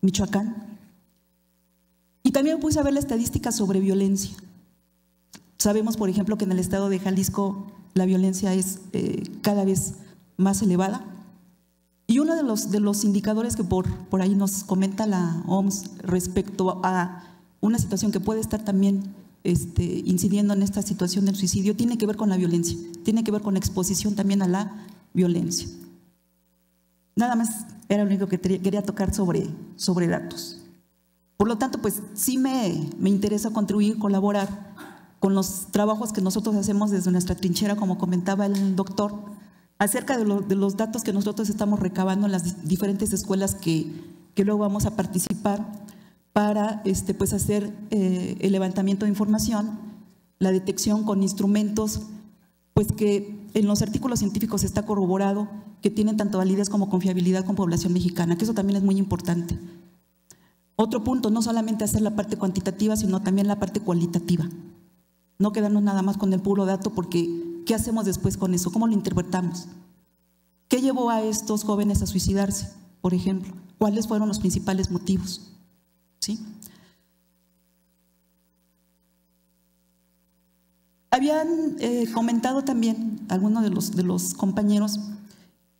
Michoacán. Y también me puse a ver la estadística sobre violencia. Sabemos, por ejemplo, que en el estado de Jalisco la violencia es cada vez más elevada. Y uno de los indicadores que por ahí nos comenta la OMS respecto a una situación que puede estar también incidiendo en esta situación del suicidio tiene que ver con la violencia, tiene que ver con la exposición también a la violencia. Nada más era lo único que quería tocar sobre datos. Por lo tanto, pues sí me interesa contribuir, colaborar con los trabajos que nosotros hacemos desde nuestra trinchera, como comentaba el doctor, acerca de los datos que nosotros estamos recabando en las diferentes escuelas que luego vamos a participar para pues hacer el levantamiento de información, la detección con instrumentos, pues que en los artículos científicos está corroborado que tienen tanto validez como confiabilidad con población mexicana, que eso también es muy importante. Otro punto, no solamente hacer la parte cuantitativa, sino también la parte cualitativa. No quedarnos nada más con el puro dato, porque ¿qué hacemos después con eso? ¿Cómo lo interpretamos? ¿Qué llevó a estos jóvenes a suicidarse, por ejemplo? ¿Cuáles fueron los principales motivos? ¿Sí? Habían comentado también algunos de los compañeros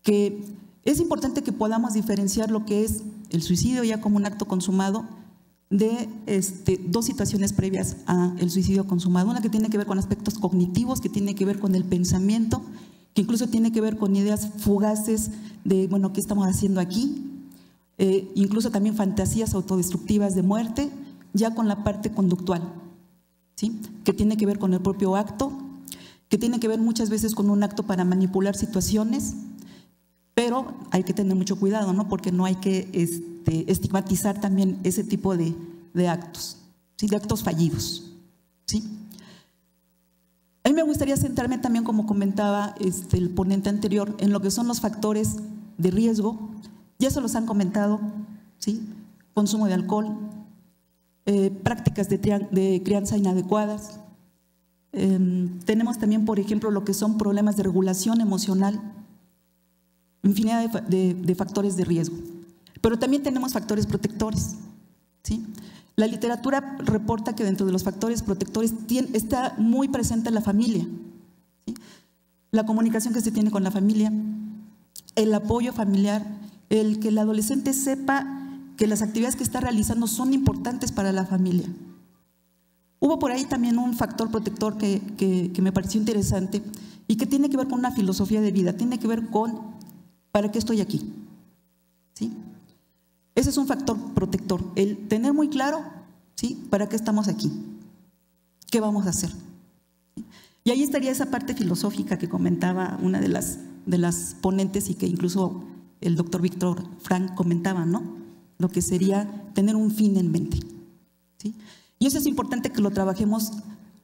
que es importante que podamos diferenciar lo que es el suicidio ya como un acto consumado de dos situaciones previas al suicidio consumado. Una que tiene que ver con aspectos cognitivos, que tiene que ver con el pensamiento, que incluso tiene que ver con ideas fugaces de, bueno, ¿qué estamos haciendo aquí? Incluso también fantasías autodestructivas de muerte, ya con la parte conductual, ¿sí? Que tiene que ver con el propio acto, que tiene que ver muchas veces con un acto para manipular situaciones, pero hay que tener mucho cuidado, ¿no? Porque no hay que estigmatizar también ese tipo de actos, ¿sí? De actos fallidos, ¿sí? A mí me gustaría centrarme también, como comentaba el ponente anterior, en lo que son los factores de riesgo. Ya se los han comentado, ¿sí? Consumo de alcohol, prácticas de crianza inadecuadas. Tenemos también, por ejemplo, lo que son problemas de regulación emocional, infinidad de factores de riesgo. Pero también tenemos factores protectores, ¿sí? La literatura reporta que dentro de los factores protectores está muy presente la familia, ¿sí? La comunicación que se tiene con la familia, el apoyo familiar, el que el adolescente sepa que las actividades que está realizando son importantes para la familia. Hubo por ahí también un factor protector que me pareció interesante y que tiene que ver con una filosofía de vida, tiene que ver con ¿para qué estoy aquí? ¿Sí? Ese es un factor protector, el tener muy claro, ¿sí? ¿Para qué estamos aquí? ¿Qué vamos a hacer? ¿Sí? Y ahí estaría esa parte filosófica que comentaba una de las ponentes y que incluso el doctor Víctor Frank comentaba, ¿no? Lo que sería tener un fin en mente, ¿sí? Y eso es importante que lo trabajemos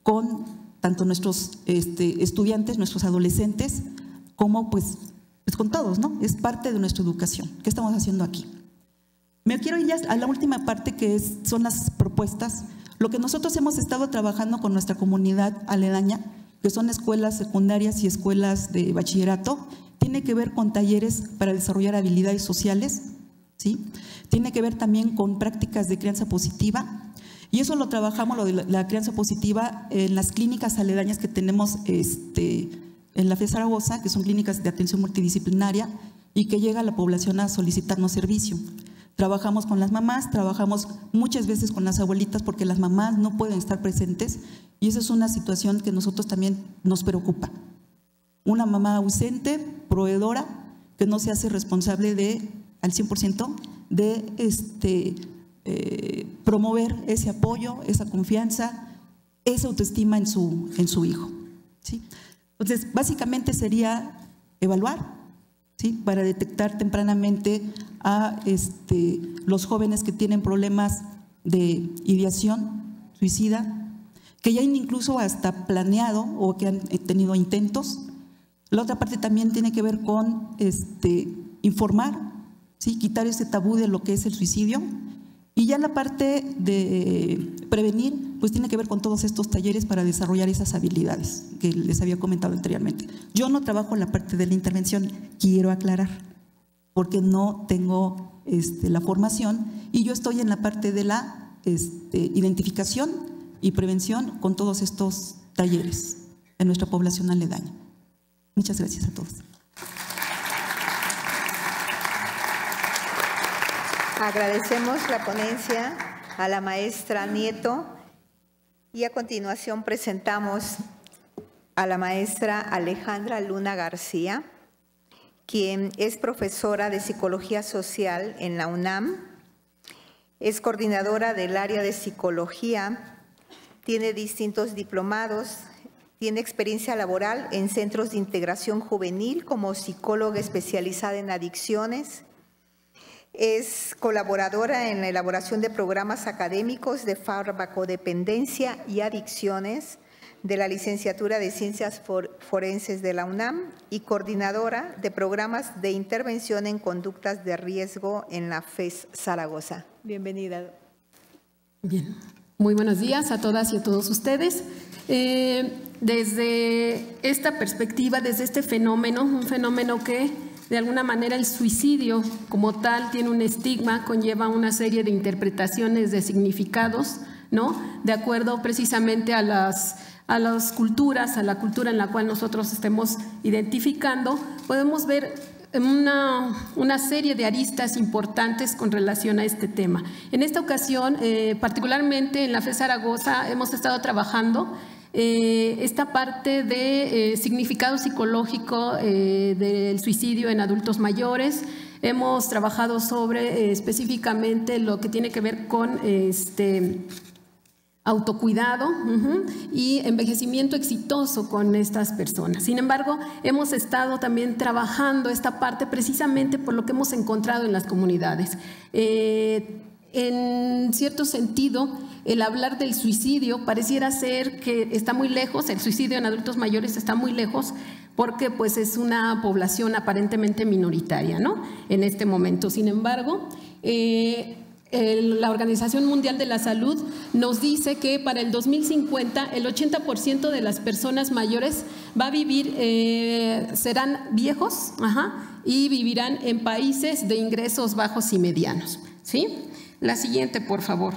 con tanto nuestros estudiantes, nuestros adolescentes, como pues con todos, ¿no? Es parte de nuestra educación. ¿Qué estamos haciendo aquí? Me quiero ir ya a la última parte, que son las propuestas. Lo que nosotros hemos estado trabajando con nuestra comunidad aledaña, que son escuelas secundarias y escuelas de bachillerato, tiene que ver con talleres para desarrollar habilidades sociales, ¿sí? Tiene que ver también con prácticas de crianza positiva, y eso lo trabajamos, lo de la crianza positiva, en las clínicas aledañas que tenemos en la FE Zaragoza, que son clínicas de atención multidisciplinaria y que llega a la población a solicitarnos servicio. Trabajamos con las mamás, trabajamos muchas veces con las abuelitas porque las mamás no pueden estar presentes, y esa es una situación que nosotros también nos preocupa. Una mamá ausente, proveedora, que no se hace responsable al 100% de promover ese apoyo, esa confianza, esa autoestima en su hijo, ¿sí? Entonces, básicamente sería evaluar, ¿sí? Para detectar tempranamente a los jóvenes que tienen problemas de ideación suicida, que ya han incluso hasta planeado o que han tenido intentos. La otra parte también tiene que ver con informar, ¿sí? Quitar ese tabú de lo que es el suicidio. Y ya la parte de prevenir, pues tiene que ver con todos estos talleres para desarrollar esas habilidades que les había comentado anteriormente. Yo no trabajo en la parte de la intervención, quiero aclarar, porque no tengo la formación, y yo estoy en la parte de la identificación y prevención con todos estos talleres en nuestra población aledaña. Muchas gracias a todos. Agradecemos la ponencia a la maestra Nieto y a continuación presentamos a la maestra Alejandra Luna García, quien es profesora de Psicología Social en la UNAM, es coordinadora del área de Psicología, tiene distintos diplomados, tiene experiencia laboral en centros de integración juvenil como psicóloga especializada en adicciones. Es colaboradora en la elaboración de programas académicos de farmacodependencia y adicciones de la Licenciatura de Ciencias Forenses de la UNAM y coordinadora de programas de intervención en conductas de riesgo en la FES Zaragoza. Bienvenida. Bien, muy buenos días a todas y a todos ustedes. Desde esta perspectiva, desde este fenómeno, un fenómeno que de alguna manera el suicidio como tal tiene un estigma, conlleva una serie de interpretaciones de significados, ¿no? De acuerdo precisamente a las culturas, a la cultura en la cual nosotros estemos identificando, podemos ver una serie de aristas importantes con relación a este tema. En esta ocasión, particularmente en la FES Zaragoza, hemos estado trabajando esta parte de significado psicológico del suicidio en adultos mayores. Hemos trabajado sobre específicamente lo que tiene que ver con autocuidado y envejecimiento exitoso con estas personas. Sin embargo, hemos estado también trabajando esta parte precisamente por lo que hemos encontrado en las comunidades. En cierto sentido, el hablar del suicidio pareciera ser que está muy lejos, el suicidio en adultos mayores está muy lejos porque pues es una población aparentemente minoritaria, ¿no? En este momento. Sin embargo, la Organización Mundial de la Salud nos dice que para el 2050 el 80% de las personas mayores va a vivir, serán viejos y vivirán en países de ingresos bajos y medianos, ¿sí? La siguiente, por favor.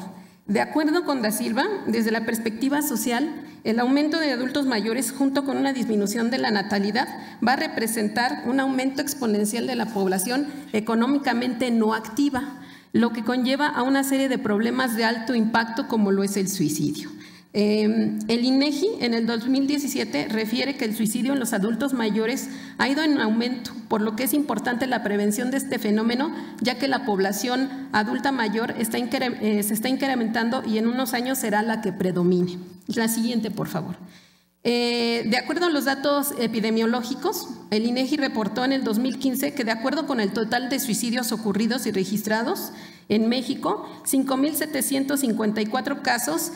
De acuerdo con Da Silva, desde la perspectiva social, el aumento de adultos mayores junto con una disminución de la natalidad va a representar un aumento exponencial de la población económicamente no activa, lo que conlleva a una serie de problemas de alto impacto como lo es el suicidio. El INEGI en el 2017 refiere que el suicidio en los adultos mayores ha ido en aumento, por lo que es importante la prevención de este fenómeno, ya que la población adulta mayor se está incrementando y en unos años será la que predomine. La siguiente, por favor. De acuerdo a los datos epidemiológicos, el INEGI reportó en el 2015 que de acuerdo con el total de suicidios ocurridos y registrados en México, 5,754 casos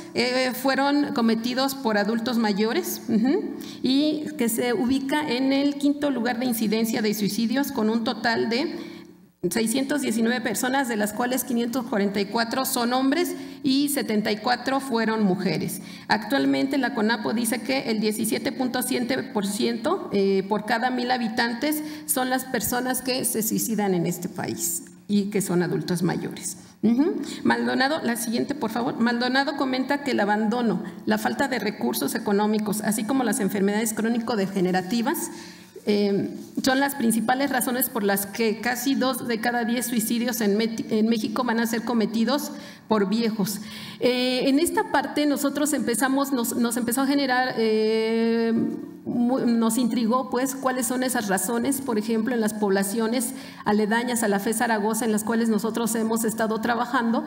fueron cometidos por adultos mayores y que se ubica en el quinto lugar de incidencia de suicidios con un total de 619 personas, de las cuales 544 son hombres y 74 fueron mujeres. Actualmente la CONAPO dice que el 17.7% por cada 1,000 habitantes son las personas que se suicidan en este país y que son adultos mayores. Maldonado, la siguiente, por favor. Maldonado comenta que el abandono, la falta de recursos económicos, así como las enfermedades crónico-degenerativas, son las principales razones por las que casi 2 de cada 10 suicidios en México van a ser cometidos por viejos. En esta parte nosotros nos empezó a generar nos intrigó pues cuáles son esas razones, por ejemplo, en las poblaciones aledañas a la FE Zaragoza en las cuales nosotros hemos estado trabajando,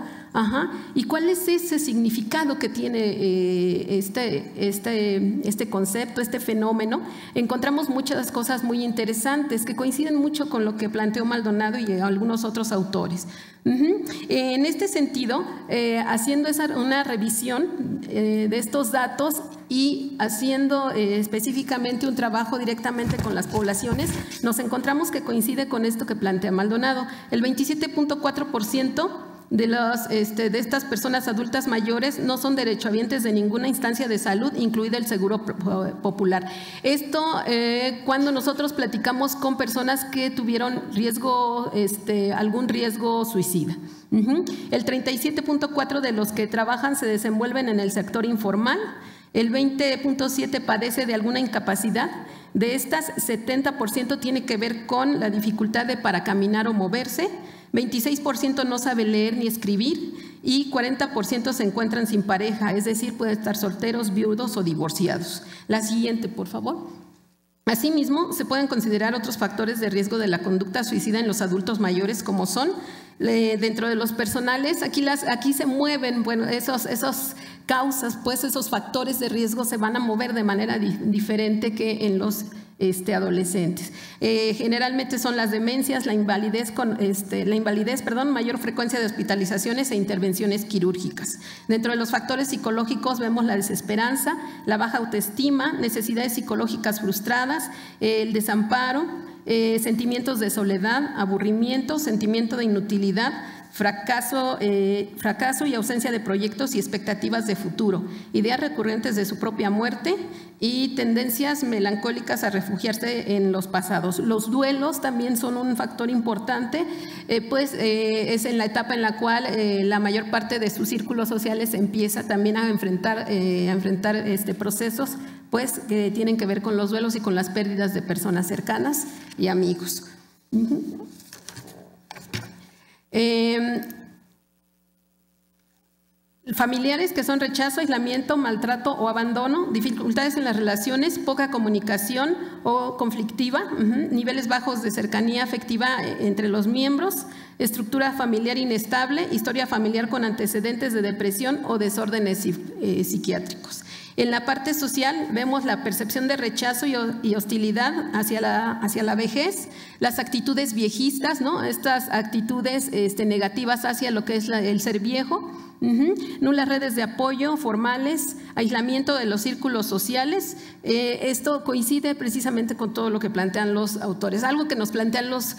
y cuál es ese significado que tiene este concepto, este fenómeno. Encontramos muchas cosas muy interesantes que coinciden mucho con lo que planteó Maldonado y algunos otros autores. En este sentido, haciendo una revisión de estos datos y haciendo específicamente un trabajo directamente con las poblaciones, nos encontramos que coincide con esto que plantea Maldonado. El 27.4% de estas personas adultas mayores no son derechohabientes de ninguna instancia de salud, incluido el Seguro Popular. Esto cuando nosotros platicamos con personas que tuvieron riesgo, algún riesgo suicida. El 37.4% de los que trabajan se desenvuelven en el sector informal. El 20.7% padece de alguna incapacidad. De estas, 70% tiene que ver con la dificultad para caminar o moverse. 26% no sabe leer ni escribir y 40% se encuentran sin pareja, es decir, pueden estar solteros, viudos o divorciados. La siguiente, por favor. Asimismo, se pueden considerar otros factores de riesgo de la conducta suicida en los adultos mayores, como son, dentro de los personales, aquí se mueven, bueno, esos causas, pues esos factores de riesgo se van a mover de manera diferente que en los adolescentes. Generalmente son las demencias, la invalidez, mayor frecuencia de hospitalizaciones e intervenciones quirúrgicas. Dentro de los factores psicológicos vemos la desesperanza, la baja autoestima, necesidades psicológicas frustradas, el desamparo, sentimientos de soledad, aburrimiento, sentimiento de inutilidad, fracaso y ausencia de proyectos y expectativas de futuro, ideas recurrentes de su propia muerte y tendencias melancólicas a refugiarse en los pasados. Los duelos también son un factor importante, es en la etapa en la cual la mayor parte de sus círculos sociales empieza también a enfrentar procesos pues que tienen que ver con los duelos y con las pérdidas de personas cercanas y amigos. Familiares que son rechazo, aislamiento, maltrato o abandono, dificultades en las relaciones, poca comunicación o conflictiva, niveles bajos de cercanía afectiva entre los miembros, estructura familiar inestable, historia familiar con antecedentes de depresión o desórdenes psiquiátricos. En la parte social vemos la percepción de rechazo y hostilidad hacia la vejez, las actitudes viejistas, ¿no? Estas actitudes negativas hacia lo que es el ser viejo, nulas redes de apoyo formales, aislamiento de los círculos sociales. Esto coincide precisamente con todo lo que plantean los autores. Algo que nos plantean los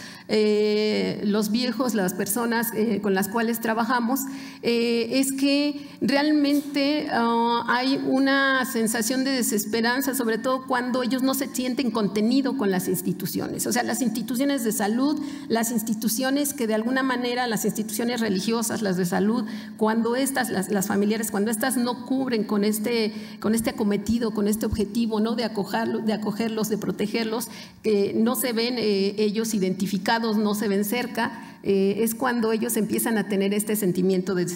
viejos, las personas con las cuales trabajamos, es que realmente hay una sensación de desesperanza, sobre todo cuando ellos no se sienten contenido con las instituciones. O sea, las instituciones de salud, las instituciones que de alguna manera, las instituciones religiosas, las de salud, cuando las familiares, cuando estas no cubren con este acometido, con este objetivo, ¿no? de acogerlos, de protegerlos, que no se ven ellos identificados, no se ven cerca, es cuando ellos empiezan a tener este sentimiento de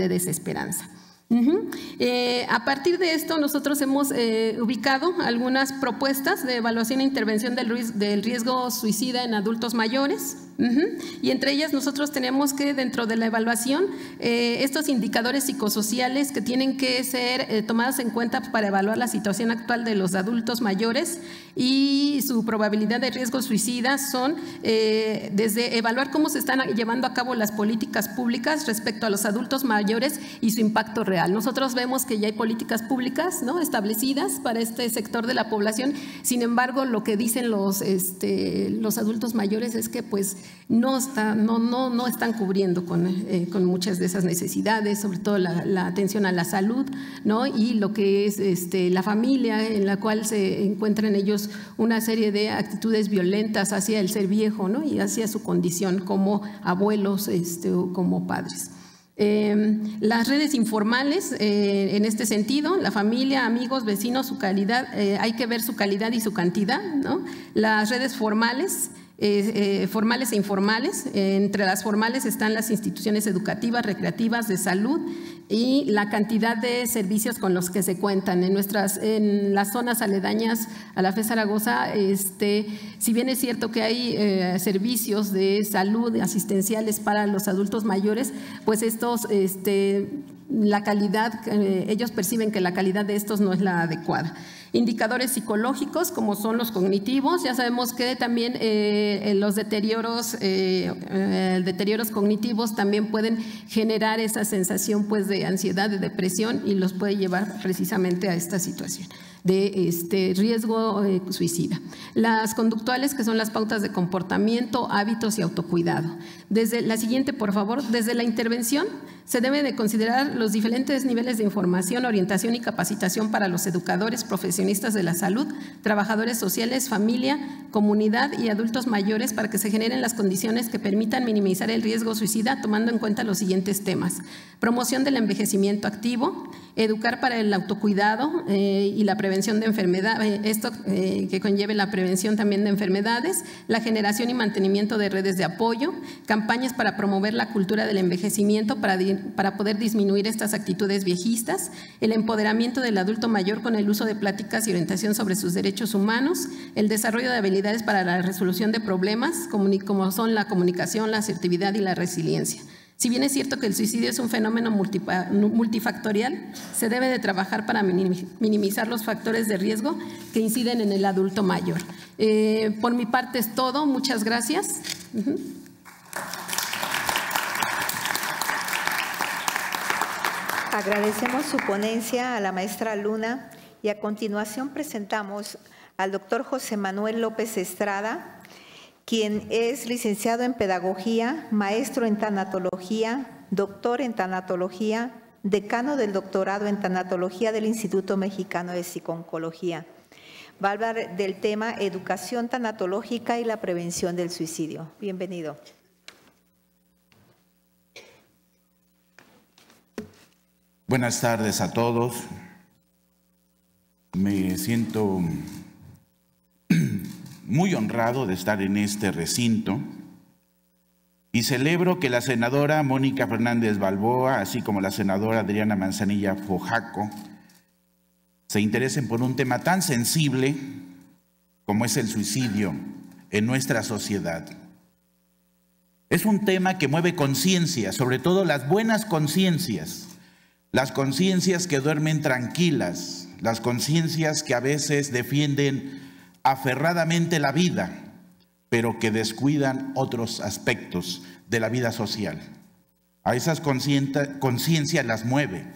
desesperanza. A partir de esto nosotros hemos ubicado algunas propuestas de evaluación e intervención del riesgo suicida en adultos mayores, y entre ellas nosotros tenemos que dentro de la evaluación estos indicadores psicosociales que tienen que ser tomados en cuenta para evaluar la situación actual de los adultos mayores y su probabilidad de riesgo suicida son desde evaluar cómo se están llevando a cabo las políticas públicas respecto a los adultos mayores y su impacto real. Nosotros vemos que ya hay políticas públicas, ¿no? establecidas para este sector de la población. Sin embargo, lo que dicen los adultos mayores es que pues no están cubriendo con muchas de esas necesidades, sobre todo la atención a la salud, ¿no? y lo que es la familia en la cual se encuentran ellos una serie de actitudes violentas hacia el ser viejo, ¿no? y hacia su condición como abuelos o como padres. Las redes informales, en este sentido, la familia, amigos, vecinos, su calidad, hay que ver su calidad y su cantidad, ¿no? Las redes formales, formales e informales, entre las formales están las instituciones educativas, recreativas, de salud, y la cantidad de servicios con los que se cuentan. En las zonas aledañas a la FES Zaragoza, si bien es cierto que hay servicios de salud asistenciales para los adultos mayores, pues estos, la calidad, ellos perciben que la calidad de estos no es la adecuada. Indicadores psicológicos, como son los cognitivos, ya sabemos que también los deterioros cognitivos también pueden generar esa sensación pues de ansiedad, de depresión, y los puede llevar precisamente a esta situación de riesgo suicida. Las conductuales, que son las pautas de comportamiento, hábitos y autocuidado. Desde la siguiente, por favor, desde la intervención se debe de considerar los diferentes niveles de información, orientación y capacitación para los educadores, profesionistas de la salud, trabajadores sociales, familia, comunidad y adultos mayores, para que se generen las condiciones que permitan minimizar el riesgo suicida, tomando en cuenta los siguientes temas: promoción del envejecimiento activo, educar para el autocuidado y la prevención de enfermedades, esto que conlleve la prevención también de enfermedades, la generación y mantenimiento de redes de apoyo, campañas para promover la cultura del envejecimiento para poder disminuir estas actitudes viejistas, el empoderamiento del adulto mayor con el uso de pláticas y orientación sobre sus derechos humanos, el desarrollo de habilidades para la resolución de problemas, como son la comunicación, la asertividad y la resiliencia. Si bien es cierto que el suicidio es un fenómeno multifactorial, se debe de trabajar para minimizar los factores de riesgo que inciden en el adulto mayor. Por mi parte es todo. Muchas gracias. Agradecemos su ponencia a la maestra Luna y a continuación presentamos al doctor José Manuel López Estrada, quien es licenciado en Pedagogía, maestro en Tanatología, doctor en Tanatología, decano del doctorado en Tanatología del Instituto Mexicano de Psico-Oncología. Va a hablar del tema Educación Tanatológica y la prevención del suicidio. Bienvenido. Buenas tardes a todos. Me siento muy honrado de estar en este recinto y celebro que la senadora Mónica Fernández Balboa, así como la senadora Adriana Manzanilla Fojaco, se interesen por un tema tan sensible como es el suicidio en nuestra sociedad. Es un tema que mueve conciencia, sobre todo las buenas conciencias, las conciencias que duermen tranquilas, las conciencias que a veces defienden aferradamente la vida, pero que descuidan otros aspectos de la vida social. A esas conciencias las mueve.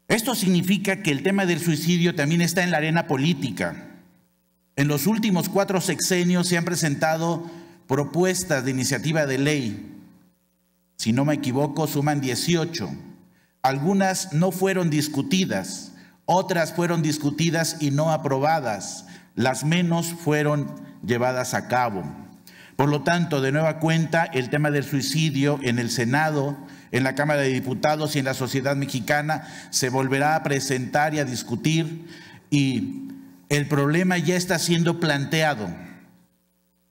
Esto significa que el tema del suicidio también está en la arena política. En los últimos 4 sexenios se han presentado propuestas de iniciativa de ley. Si no me equivoco, suman 18. Algunas no fueron discutidas, otras fueron discutidas y no aprobadas. Las menos fueron llevadas a cabo. Por lo tanto, de nueva cuenta, el tema del suicidio en el Senado, en la Cámara de Diputados y en la sociedad mexicana se volverá a presentar y a discutir, y el problema ya está siendo planteado.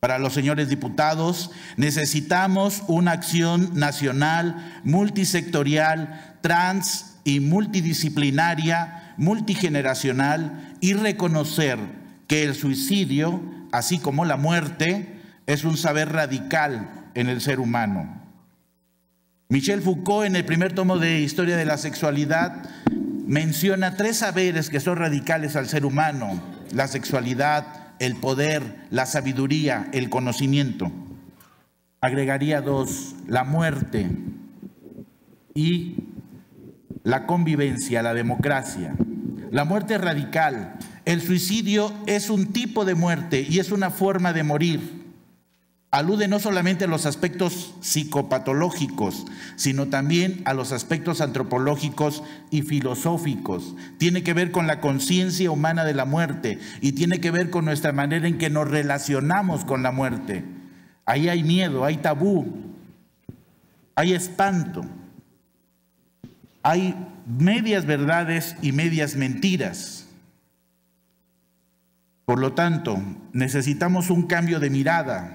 Para los señores diputados, necesitamos una acción nacional, multisectorial, trans y multidisciplinaria, multigeneracional, y reconocer que el suicidio, así como la muerte, es un saber radical en el ser humano. Michel Foucault, en el primer tomo de Historia de la Sexualidad, menciona 3 saberes que son radicales al ser humano: la sexualidad, el poder, la sabiduría, el conocimiento. Agregaría 2, la muerte y la convivencia, la democracia. La muerte es radical. El suicidio es un tipo de muerte y es una forma de morir. Alude no solamente a los aspectos psicopatológicos, sino también a los aspectos antropológicos y filosóficos. Tiene que ver con la conciencia humana de la muerte y tiene que ver con nuestra manera en que nos relacionamos con la muerte. Ahí hay miedo, hay tabú, hay espanto, hay medias verdades y medias mentiras. Por lo tanto, necesitamos un cambio de mirada.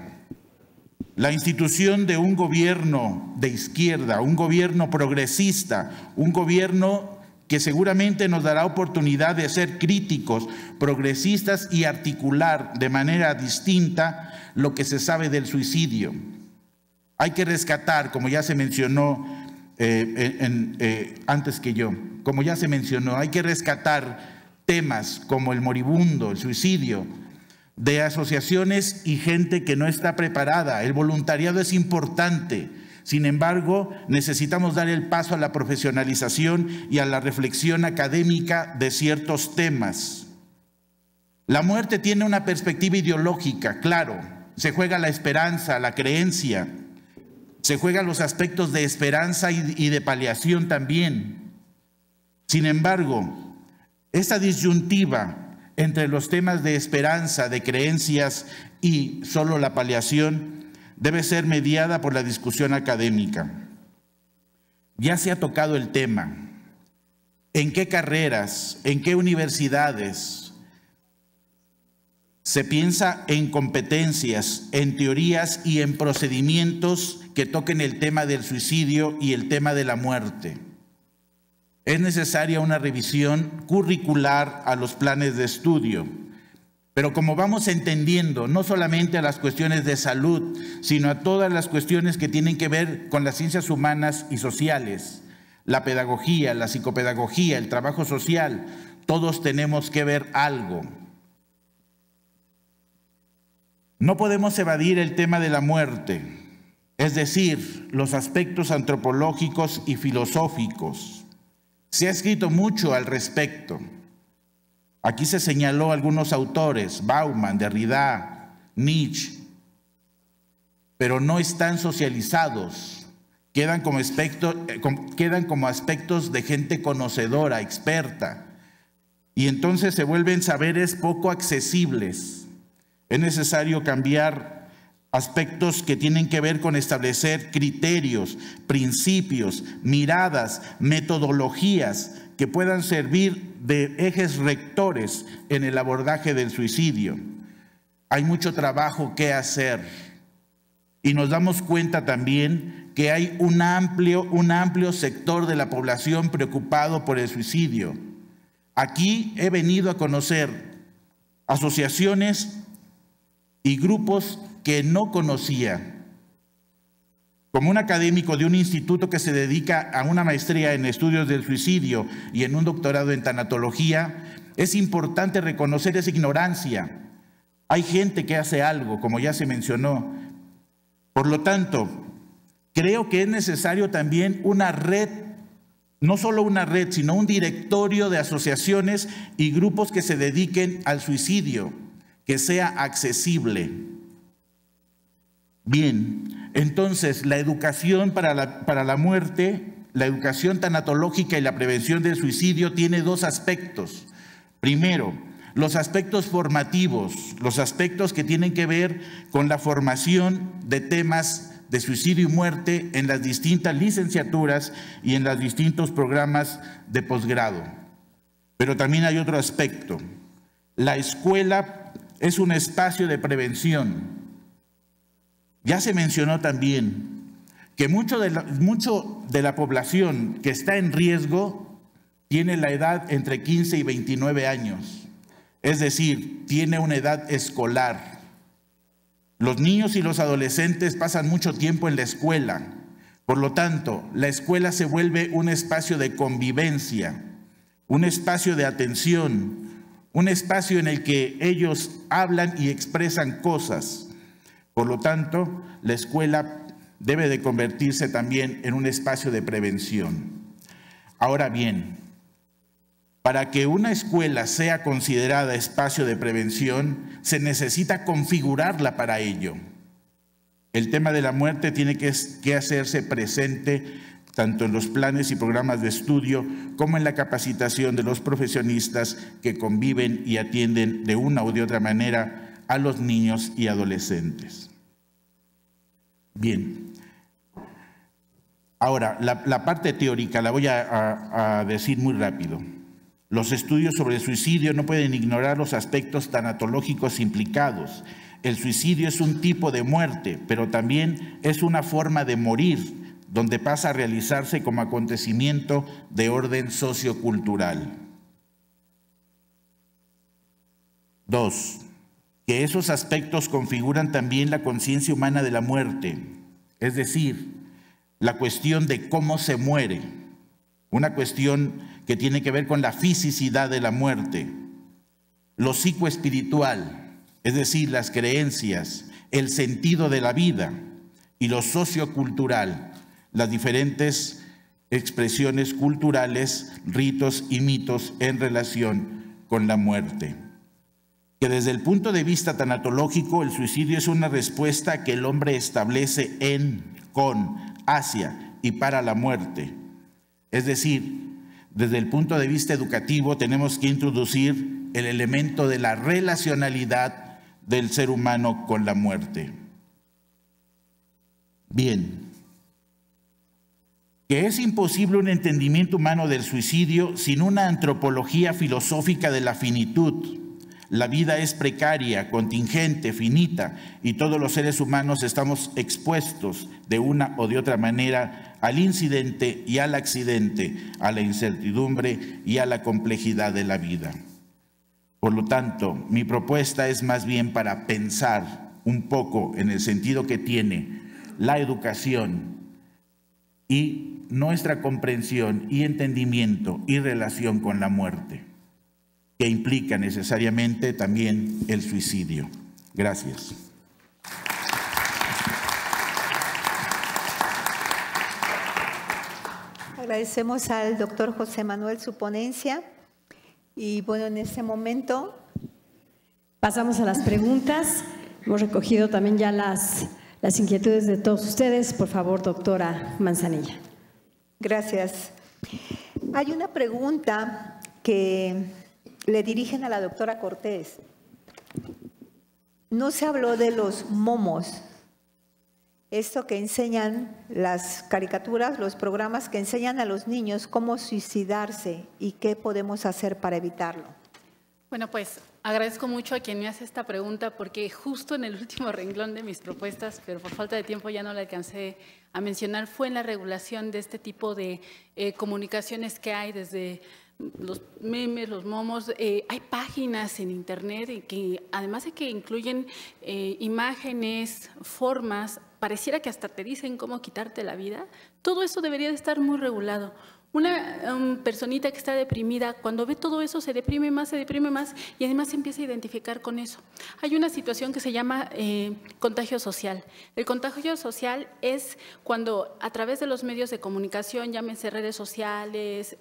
la institución de un gobierno de izquierda, un gobierno progresista, un gobierno que seguramente nos dará oportunidad de ser críticos, progresistas y articular de manera distinta lo que se sabe del suicidio. Hay que rescatar, como ya se mencionó antes que yo, como ya se mencionó, hay que rescatar temas como el moribundo, el suicidio, de asociaciones y gente que no está preparada. El voluntariado es importante. Sin embargo, necesitamos dar el paso a la profesionalización y a la reflexión académica de ciertos temas. La muerte tiene una perspectiva ideológica, claro. Se juega la esperanza, la creencia. Se juegan los aspectos de esperanza y de paliación también. Sin embargo, esta disyuntiva entre los temas de esperanza, de creencias y solo la paliación debe ser mediada por la discusión académica. Ya se ha tocado el tema. ¿En qué carreras, en qué universidades se piensa en competencias, en teorías y en procedimientos que toquen el tema del suicidio y el tema de la muerte? Es necesaria una revisión curricular a los planes de estudio, pero como vamos entendiendo, no solamente a las cuestiones de salud, sino a todas las cuestiones que tienen que ver con las ciencias humanas y sociales, la pedagogía, la psicopedagogía, el trabajo social, todos tenemos que ver algo. No podemos evadir el tema de la muerte, es decir, los aspectos antropológicos y filosóficos. Se ha escrito mucho al respecto. Aquí se señaló algunos autores, Bauman, Derrida, Nietzsche, pero no están socializados. Quedan como aspectos de gente conocedora, experta, y entonces se vuelven saberes poco accesibles. Es necesario cambiar aspectos que tienen que ver con establecer criterios, principios, miradas, metodologías que puedan servir de ejes rectores en el abordaje del suicidio. Hay mucho trabajo que hacer y nos damos cuenta también que hay un amplio sector de la población preocupado por el suicidio. Aquí he venido a conocer asociaciones y grupos que no conocía. Como un académico de un instituto que se dedica a una maestría en estudios del suicidio y en un doctorado en tanatología, es importante reconocer esa ignorancia. Hay gente que hace algo, como ya se mencionó. Por lo tanto, creo que es necesario también una red, no solo una red, sino un directorio de asociaciones y grupos que se dediquen al suicidio, que sea accesible. Bien, entonces la educación para la muerte, la educación tanatológica y la prevención del suicidio tiene dos aspectos. Primero, los aspectos formativos, los aspectos que tienen que ver con la formación de temas de suicidio y muerte en las distintas licenciaturas y en los distintos programas de posgrado. Pero también hay otro aspecto. La escuela es un espacio de prevención. Ya se mencionó también que mucho de la población que está en riesgo tiene la edad entre 15 y 29 años, es decir, tiene una edad escolar. Los niños y los adolescentes pasan mucho tiempo en la escuela, por lo tanto, la escuela se vuelve un espacio de convivencia, un espacio de atención, un espacio en el que ellos hablan y expresan cosas. Por lo tanto, la escuela debe de convertirse también en un espacio de prevención. Ahora bien, para que una escuela sea considerada espacio de prevención, se necesita configurarla para ello. El tema de la muerte tiene que hacerse presente tanto en los planes y programas de estudio como en la capacitación de los profesionistas que conviven y atienden de una u de otra manera a los niños y adolescentes. Bien. Ahora, la parte teórica la voy a decir muy rápido. Los estudios sobre el suicidio no pueden ignorar los aspectos tanatológicos implicados. el suicidio es un tipo de muerte, pero también es una forma de morir, donde pasa a realizarse como acontecimiento de orden sociocultural. 2. Que esos aspectos configuran también la conciencia humana de la muerte, es decir, la cuestión de cómo se muere, una cuestión que tiene que ver con la fisicidad de la muerte, lo psicoespiritual, es decir, las creencias, el sentido de la vida, y lo sociocultural, las diferentes expresiones culturales, ritos y mitos en relación con la muerte. Que desde el punto de vista tanatológico, el suicidio es una respuesta que el hombre establece en, con, hacia y para la muerte. Es decir, desde el punto de vista educativo tenemos que introducir el elemento de la relacionalidad del ser humano con la muerte. Bien, que es imposible un entendimiento humano del suicidio sin una antropología filosófica de la finitud. La vida es precaria, contingente, finita, y todos los seres humanos estamos expuestos de una o de otra manera al incidente y al accidente, a la incertidumbre y a la complejidad de la vida. Por lo tanto, mi propuesta es más bien para pensar un poco en el sentido que tiene la educación y nuestra comprensión y entendimiento y relación con la muerte, que implica necesariamente también el suicidio. Gracias. Agradecemos al doctor José Manuel su ponencia. Y bueno, en este momento pasamos a las preguntas. Hemos recogido también ya las inquietudes de todos ustedes. Por favor, doctora Manzanilla. Gracias. Hay una pregunta que le dirigen a la doctora Cortés. No se habló de los momos, esto que enseñan las caricaturas, los programas que enseñan a los niños cómo suicidarse y qué podemos hacer para evitarlo. Bueno, pues agradezco mucho a quien me hace esta pregunta porque justo en el último renglón de mis propuestas, pero por falta de tiempo ya no la alcancé a mencionar, fue en la regulación de este tipo de comunicaciones que hay desde los memes, los momos. Hay páginas en internet que además de que incluyen imágenes, formas, pareciera que hasta te dicen cómo quitarte la vida. Todo eso debería de estar muy regulado. Una personita que está deprimida, cuando ve todo eso se deprime más y además se empieza a identificar con eso. Hay una situación que se llama contagio social. El contagio social es cuando a través de los medios de comunicación, llámense redes sociales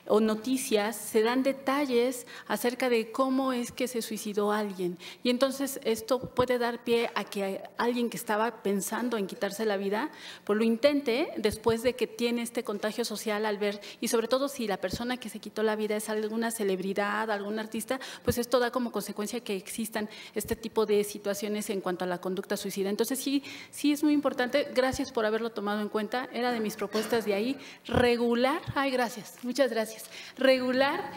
o noticias, se dan detalles acerca de cómo es que se suicidó alguien. Y entonces esto puede dar pie a que alguien que estaba pensando en quitarse la vida, pues lo intente después de que tiene este contagio social al ver, y sobre todo si la persona que se quitó la vida es alguna celebridad, algún artista, pues esto da como consecuencia que existan este tipo de situaciones en cuanto a la conducta suicida. Entonces sí es muy importante, gracias por haberlo tomado en cuenta, era de mis propuestas de ahí, regular, muchas gracias, regular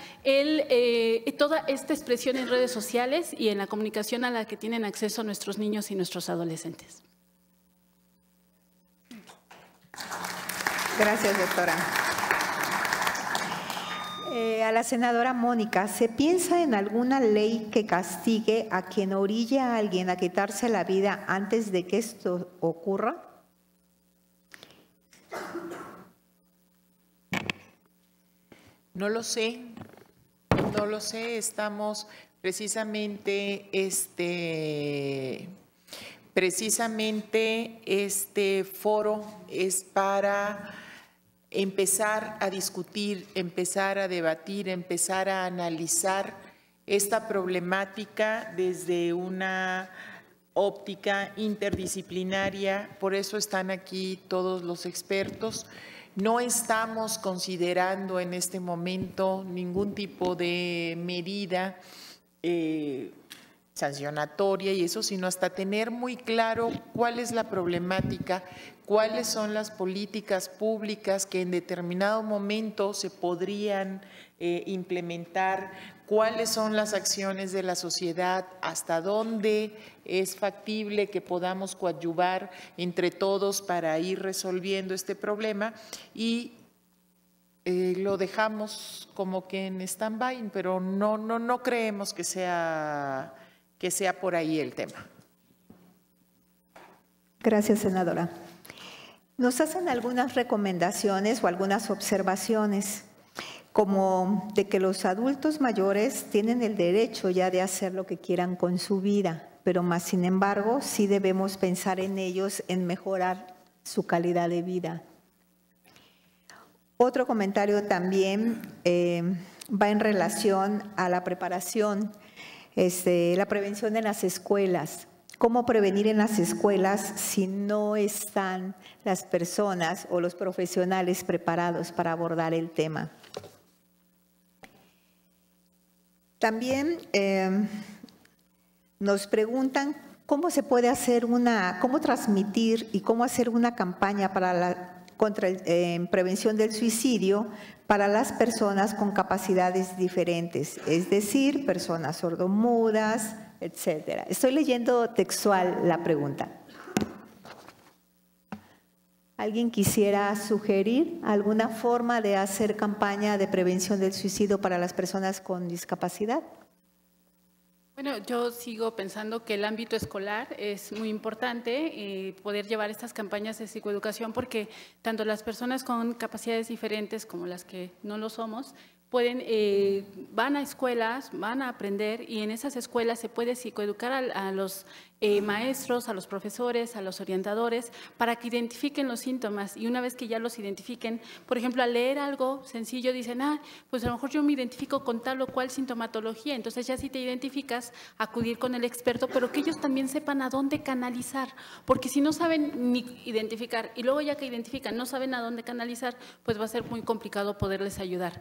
toda esta expresión en redes sociales y en la comunicación a la que tienen acceso nuestros niños y nuestros adolescentes. Gracias, doctora. A la senadora Mónica, ¿se piensa en alguna ley que castigue a quien orille a alguien a quitarse la vida antes de que esto ocurra? No lo sé, estamos precisamente este foro es para empezar a discutir, empezar a debatir, empezar a analizar esta problemática desde una óptica interdisciplinaria. Por eso están aquí todos los expertos. No estamos considerando en este momento ningún tipo de medida sancionatoria y eso, sino hasta tener muy claro cuál es la problemática, cuáles son las políticas públicas que en determinado momento se podrían implementar cuáles son las acciones de la sociedad, hasta dónde es factible que podamos coadyuvar entre todos para ir resolviendo este problema, y lo dejamos como que en stand-by, pero no creemos que sea por ahí el tema. Gracias, senadora. Nos hacen algunas recomendaciones o algunas observaciones, como de que los adultos mayores tienen el derecho ya de hacer lo que quieran con su vida, pero más sin embargo sí debemos pensar en ellos, en mejorar su calidad de vida. Otro comentario también va en relación a la preparación, la prevención en las escuelas. ¿Cómo prevenir en las escuelas si no están las personas o los profesionales preparados para abordar el tema? También nos preguntan cómo se puede hacer cómo transmitir y cómo hacer una campaña para prevención del suicidio para las personas con capacidades diferentes, es decir, personas sordomudas, etcétera. Estoy leyendo textual la pregunta. ¿Alguien quisiera sugerir alguna forma de hacer campaña de prevención del suicidio para las personas con discapacidad? Bueno, yo sigo pensando que el ámbito escolar es muy importante, poder llevar estas campañas de psicoeducación, porque tanto las personas con capacidades diferentes como las que no lo somos, van a escuelas, van a aprender, y en esas escuelas se puede psicoeducar a los maestros, a los profesores, a los orientadores, para que identifiquen los síntomas, y una vez que ya los identifiquen, por ejemplo, al leer algo sencillo dicen, pues a lo mejor yo me identifico con tal o cual sintomatología, entonces ya si te identificas, acudir con el experto, pero que ellos también sepan a dónde canalizar, porque si no saben ni identificar y luego ya que identifican no saben a dónde canalizar, pues va a ser muy complicado poderles ayudar.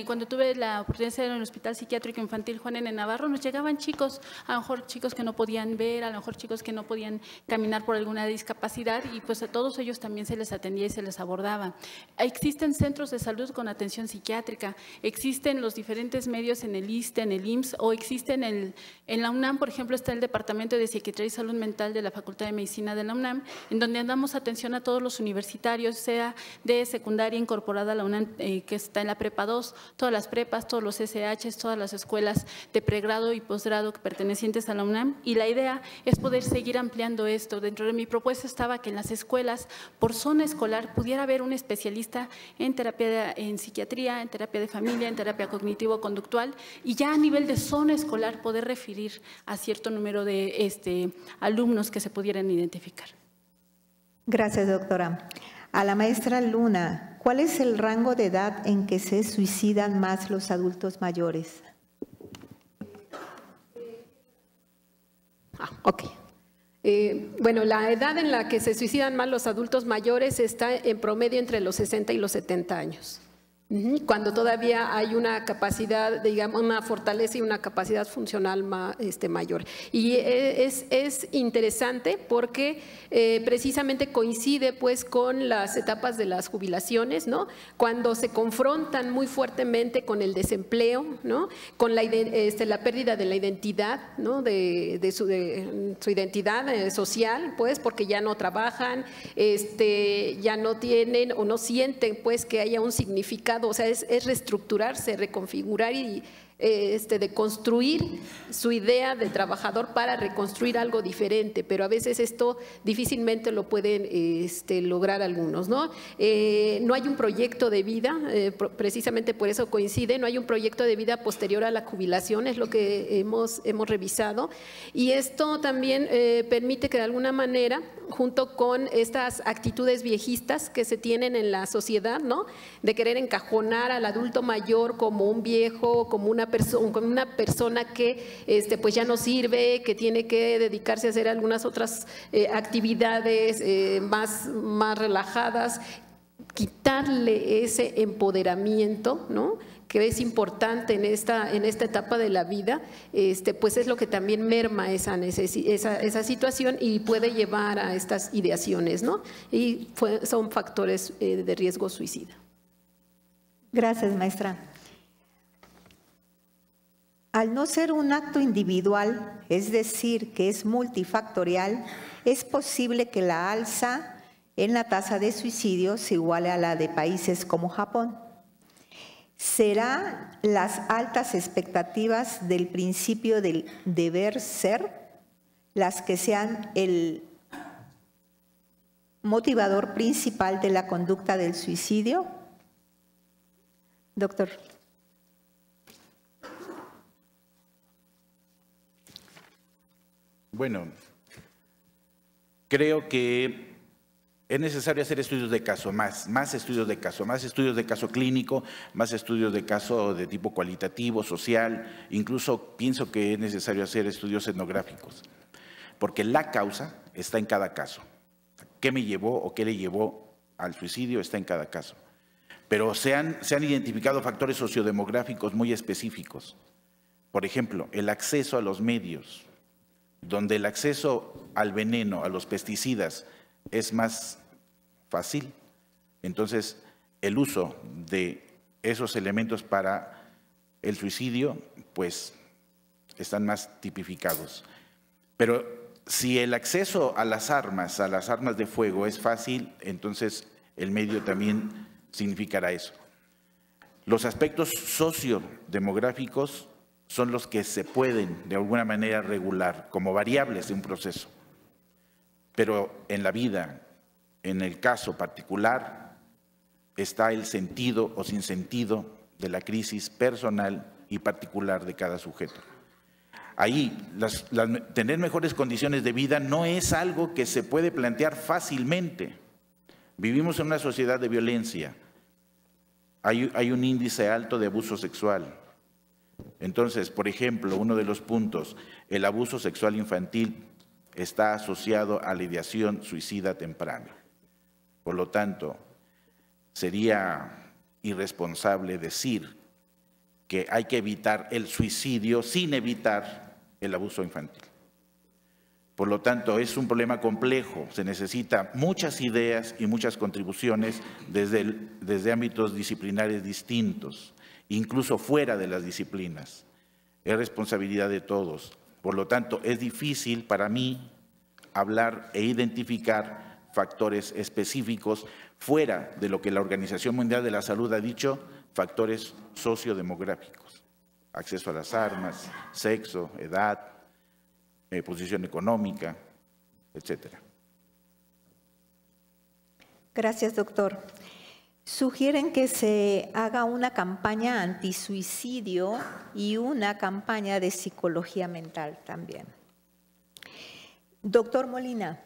Cuando tuve la oportunidad de estar en el Hospital Psiquiátrico Infantil Juan N. Navarro, nos llegaban chicos, a lo mejor chicos que no podían ver, a lo mejor chicos que no podían caminar por alguna discapacidad, y pues a todos ellos también se les atendía y se les abordaba. Existen centros de salud con atención psiquiátrica, existen los diferentes medios en el ISSSTE, en el IMSS, o existen en la UNAM, por ejemplo, está el Departamento de Psiquiatría y Salud Mental de la Facultad de Medicina de la UNAM, en donde damos atención a todos los universitarios, sea de secundaria incorporada a la UNAM, que está en la Prepa 2, todas las prepas, todos los SHs, todas las escuelas de pregrado y posgrado pertenecientes a la UNAM, y la idea es poder seguir ampliando esto. Dentro de mi propuesta estaba que en las escuelas, por zona escolar, pudiera haber un especialista en terapia, en psiquiatría, en terapia de familia, en terapia cognitivo-conductual, y ya a nivel de zona escolar poder referir a cierto número de alumnos que se pudieran identificar. Gracias, doctora. A la maestra Luna, ¿cuál es el rango de edad en que se suicidan más los adultos mayores? Ok. Bueno, la edad en la que se suicidan más los adultos mayores está en promedio entre los 60 y los 70 años. Cuando todavía hay una capacidad, digamos, una fortaleza y una capacidad funcional mayor. Y es interesante porque precisamente coincide pues con las etapas de las jubilaciones, ¿no? Cuando se confrontan muy fuertemente con el desempleo, ¿no? Con la pérdida de la identidad, ¿no? de su identidad social, pues, porque ya no trabajan, ya no tienen o no sienten pues que haya un significado. O sea, es reestructurarse, reconfigurar y de construir su idea de trabajador para reconstruir algo diferente, pero a veces esto difícilmente lo pueden lograr algunos, ¿no? No hay un proyecto de vida, precisamente por eso coincide, no hay un proyecto de vida posterior a la jubilación, es lo que hemos revisado, y esto también permite que de alguna manera, junto con estas actitudes viejistas que se tienen en la sociedad, ¿no? De querer encajonar al adulto mayor como un viejo, como una persona que pues ya no sirve, que tiene que dedicarse a hacer algunas otras actividades más relajadas, quitarle ese empoderamiento, ¿no? Que es importante en esta etapa de la vida, pues es lo que también merma esa situación y puede llevar a estas ideaciones, ¿no? Y son factores de riesgo suicida. Gracias, maestra. Al no ser un acto individual, es decir, que es multifactorial, es posible que la alza en la tasa de suicidio se iguale a la de países como Japón. ¿Serán las altas expectativas del principio del deber ser las que sean el motivador principal de la conducta del suicidio? Doctor. Bueno, creo que es necesario hacer estudios de caso, más estudios de caso clínico, más estudios de caso de tipo cualitativo, social, incluso pienso que es necesario hacer estudios etnográficos, porque la causa está en cada caso. ¿Qué me llevó o qué le llevó al suicidio? Está en cada caso. Pero se han identificado factores sociodemográficos muy específicos. Por ejemplo, el acceso a los medios, donde el acceso al veneno, a los pesticidas, es más fácil. Entonces, el uso de esos elementos para el suicidio, pues, están más tipificados. Pero si el acceso a las armas de fuego es fácil, entonces el medio también significará eso. Los aspectos sociodemográficos son los que se pueden de alguna manera regular como variables de un proceso. Pero en la vida, en el caso particular, está el sentido o sinsentido de la crisis personal y particular de cada sujeto. Ahí, tener mejores condiciones de vida no es algo que se puede plantear fácilmente. Vivimos en una sociedad de violencia. Hay un índice alto de abuso sexual. Entonces, por ejemplo, uno de los puntos, el abuso sexual infantil está asociado a la ideación suicida temprana. Por lo tanto, sería irresponsable decir que hay que evitar el suicidio sin evitar el abuso infantil. Por lo tanto, es un problema complejo, se necesitan muchas ideas y muchas contribuciones desde ámbitos disciplinares distintos, incluso fuera de las disciplinas. Es responsabilidad de todos. Por lo tanto, es difícil para mí hablar e identificar factores específicos fuera de lo que la Organización Mundial de la Salud ha dicho, factores sociodemográficos. Acceso a las armas, sexo, edad, posición económica, etcétera. Gracias, doctor. Sugieren que se haga una campaña antisuicidio y una campaña de psicología mental también. Doctor Molina,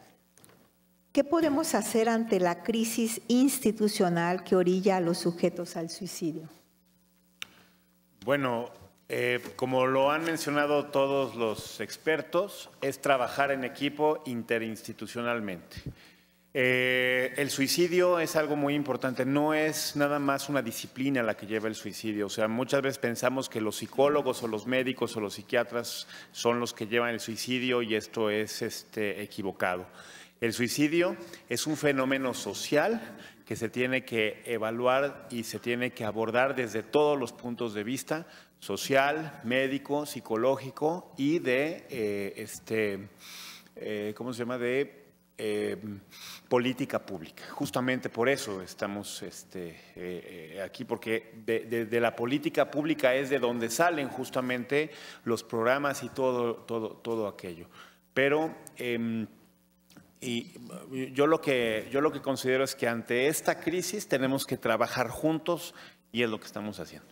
¿qué podemos hacer ante la crisis institucional que orilla a los sujetos al suicidio? Bueno, como lo han mencionado todos los expertos, es trabajar en equipo interinstitucionalmente. El suicidio es algo muy importante, no es nada más una disciplina la que lleva el suicidio. O sea, muchas veces pensamos que los psicólogos o los médicos o los psiquiatras son los que llevan el suicidio y esto es equivocado. El suicidio es un fenómeno social que se tiene que evaluar y se tiene que abordar desde todos los puntos de vista, social, médico, psicológico y de, ¿cómo se llama?, de política pública. Justamente por eso estamos aquí, porque de la política pública es de donde salen justamente los programas y todo aquello. Pero y yo lo que considero es que ante esta crisis tenemos que trabajar juntos y es lo que estamos haciendo.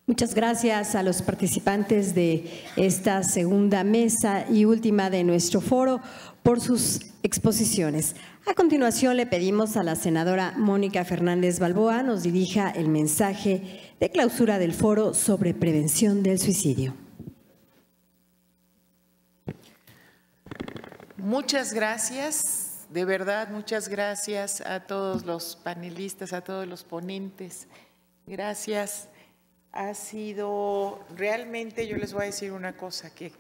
Muchas gracias a los participantes de esta segunda mesa y última de nuestro foro por sus exposiciones. A continuación le pedimos a la senadora Mónica Fernández Balboa nos dirija el mensaje de clausura del foro sobre prevención del suicidio. Muchas gracias, de verdad, muchas gracias a todos los panelistas, a todos los ponentes. Gracias. Ha sido realmente, yo les voy a decir una cosa, que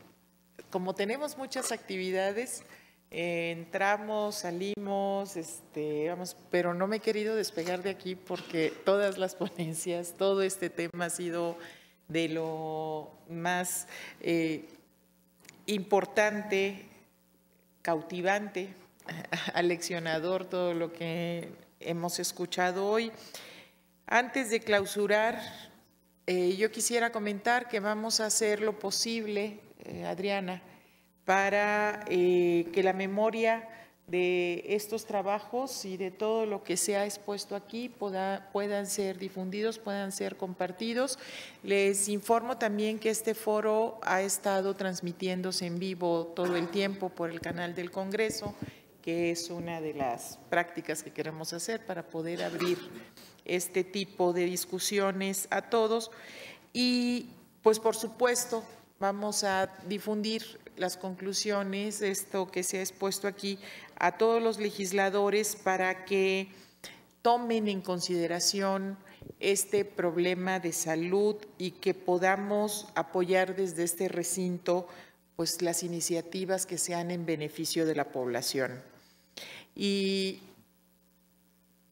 como tenemos muchas actividades, entramos, salimos, vamos, pero no me he querido despegar de aquí porque todas las ponencias, todo este tema ha sido de lo más importante, cautivante, aleccionador todo lo que hemos escuchado hoy. Antes de clausurar, yo quisiera comentar que vamos a hacer lo posible, Adriana, para que la memoria de estos trabajos y de todo lo que se ha expuesto aquí puedan ser difundidos, puedan ser compartidos. Les informo también que este foro ha estado transmitiéndose en vivo todo el tiempo por el canal del Congreso, que es una de las prácticas que queremos hacer para poder abrir este tipo de discusiones a todos. Y pues por supuesto vamos a difundir las conclusiones de esto que se ha expuesto aquí a todos los legisladores para que tomen en consideración este problema de salud y que podamos apoyar desde este recinto pues las iniciativas que sean en beneficio de la población. Y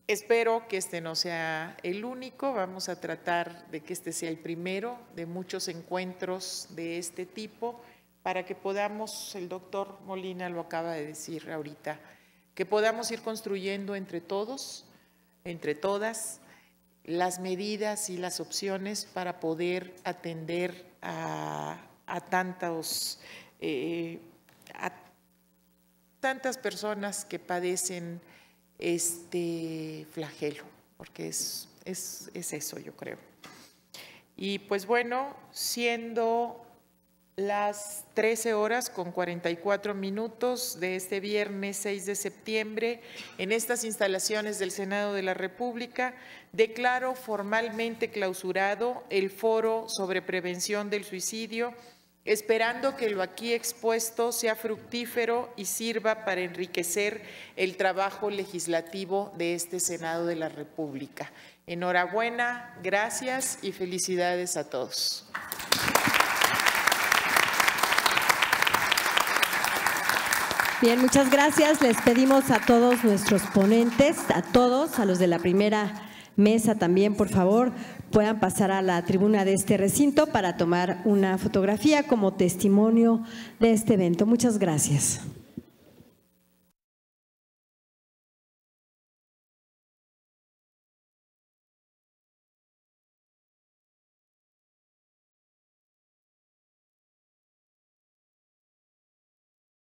espero que este no sea el único, vamos a tratar de que este sea el primero de muchos encuentros de este tipo, para que podamos, el doctor Molina lo acaba de decir ahorita, que podamos ir construyendo entre todos, entre todas, las medidas y las opciones para poder atender a tantas personas que padecen este flagelo, porque es eso, yo creo. Y pues bueno, siendo las 13:44 de este viernes 6 de septiembre, en estas instalaciones del Senado de la República, declaro formalmente clausurado el foro sobre prevención del suicidio, esperando que lo aquí expuesto sea fructífero y sirva para enriquecer el trabajo legislativo de este Senado de la República. Enhorabuena, gracias y felicidades a todos. Bien, muchas gracias. Les pedimos a todos nuestros ponentes, a todos, a los de la primera mesa también, por favor, puedan pasar a la tribuna de este recinto para tomar una fotografía como testimonio de este evento. Muchas gracias.